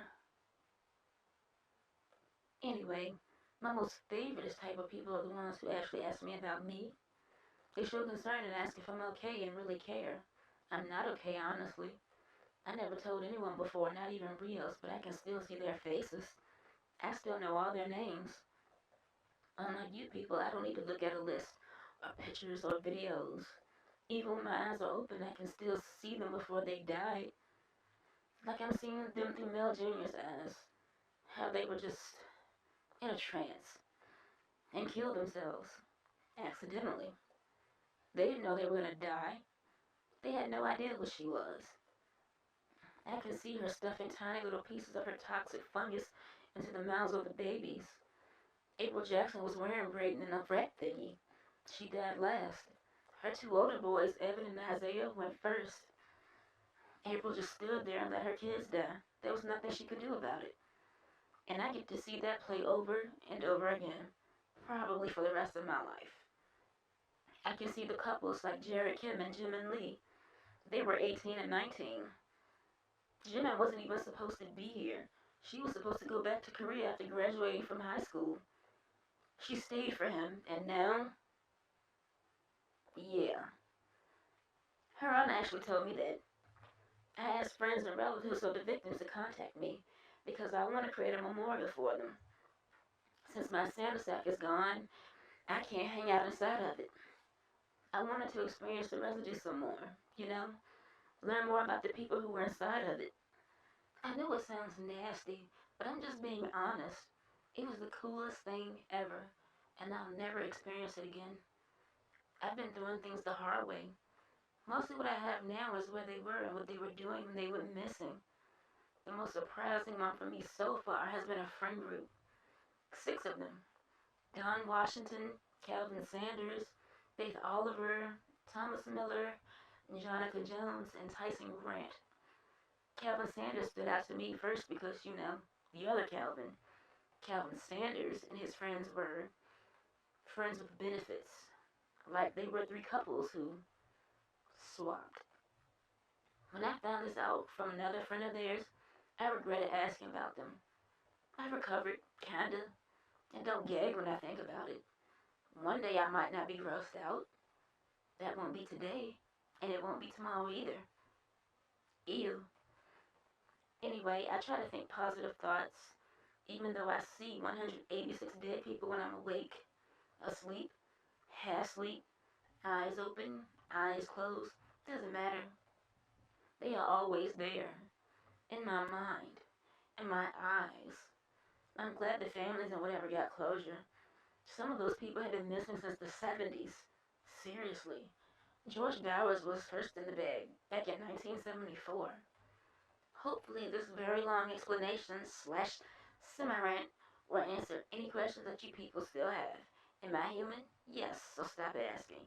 Anyway, my most favorite type of people are the ones who actually ask me about me. They show concern and ask if I'm okay and really care. I'm not okay, honestly. I never told anyone before, not even Rios, but I can still see their faces. I still know all their names. Unlike you people, I don't need to look at a list, or pictures, or videos. Even when my eyes are open, I can still see them before they died. Like I'm seeing them through Mel Jr.'s eyes. How they were just in a trance and kill themselves accidentally. They didn't know they were going to die. They had no idea what she was. I could see her stuffing tiny little pieces of her toxic fungus into the mouths of the babies. April Jackson was wearing Brayden in a wrap thingy. She died last. Her two older boys, Evan and Isaiah, went first. April just stood there and let her kids die. There was nothing she could do about it. And I get to see that play over and over again, probably for the rest of my life. I can see the couples like Jared Kim and Jim and Lee. They were 18 and 19. Jim wasn't even supposed to be here. She was supposed to go back to Korea after graduating from high school. She stayed for him, and now, yeah. Her aunt actually told me that. I asked friends and relatives of the victims to contact me because I want to create a memorial for them. Since my Santa sack is gone, I can't hang out inside of it. I wanted to experience the residue some more, learn more about the people who were inside of it. I know it sounds nasty, but I'm just being honest. It was the coolest thing ever, and I'll never experience it again. I've been doing things the hard way. Mostly what I have now is where they were and what they were doing when they went missing. The most surprising one for me so far has been a friend group. 6 of them. Don Washington, Calvin Sanders, Faith Oliver, Thomas Miller, Jonica Jones, and Tyson Grant. Calvin Sanders stood out to me first because, the other Calvin. Calvin Sanders and his friends were friends with benefits. Like they were 3 couples who swapped. When I found this out from another friend of theirs, I regretted asking about them. I recovered, kinda, and don't gag when I think about it. One day I might not be grossed out. That won't be today, and it won't be tomorrow either. Ew. Anyway, I try to think positive thoughts, even though I see 186 dead people when I'm awake, asleep, half asleep, eyes open, eyes closed. Doesn't matter. They are always there, in my mind, in my eyes. I'm glad the families and whatever got closure. Some of those people had been missing since the 70s. Seriously. George Bowers was first in the bag, back in 1974. Hopefully this very long explanation slash semi-rant will answer any questions that you people still have. Am I human? Yes, so stop asking.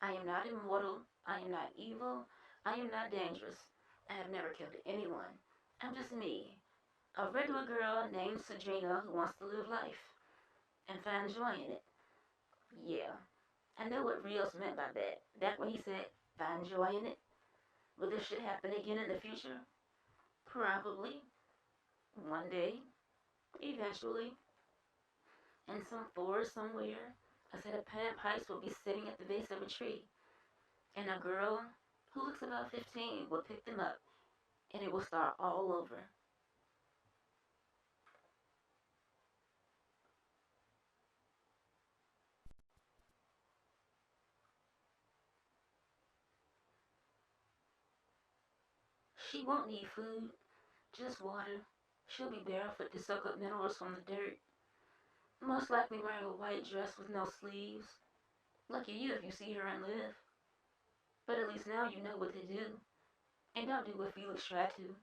I am not immortal. I am not evil. I am not dangerous. I have never killed anyone. I'm just me, a regular girl named Sadrina who wants to live life and find joy in it. Yeah, I know what Rios meant by that. Back when he said, find joy in it. Will this shit happen again in the future? Probably. One day. Eventually. In some forest somewhere, a set of panpipes will be sitting at the base of a tree. And a girl who looks about 15 will pick them up. And it will start all over. She won't need food, just water. She'll be barefoot to soak up minerals from the dirt. Most likely wearing a white dress with no sleeves. Lucky you if you see her and live. But at least now you know what to do. And don't do what Felix tried to.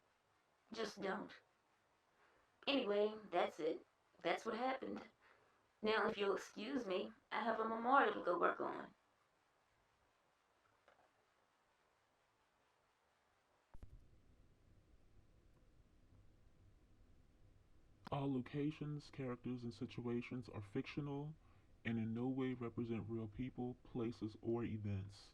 Just don't. Anyway, that's it. That's what happened. Now, if you'll excuse me, I have a memorial to go work on. All locations, characters, and situations are fictional and in no way represent real people, places, or events.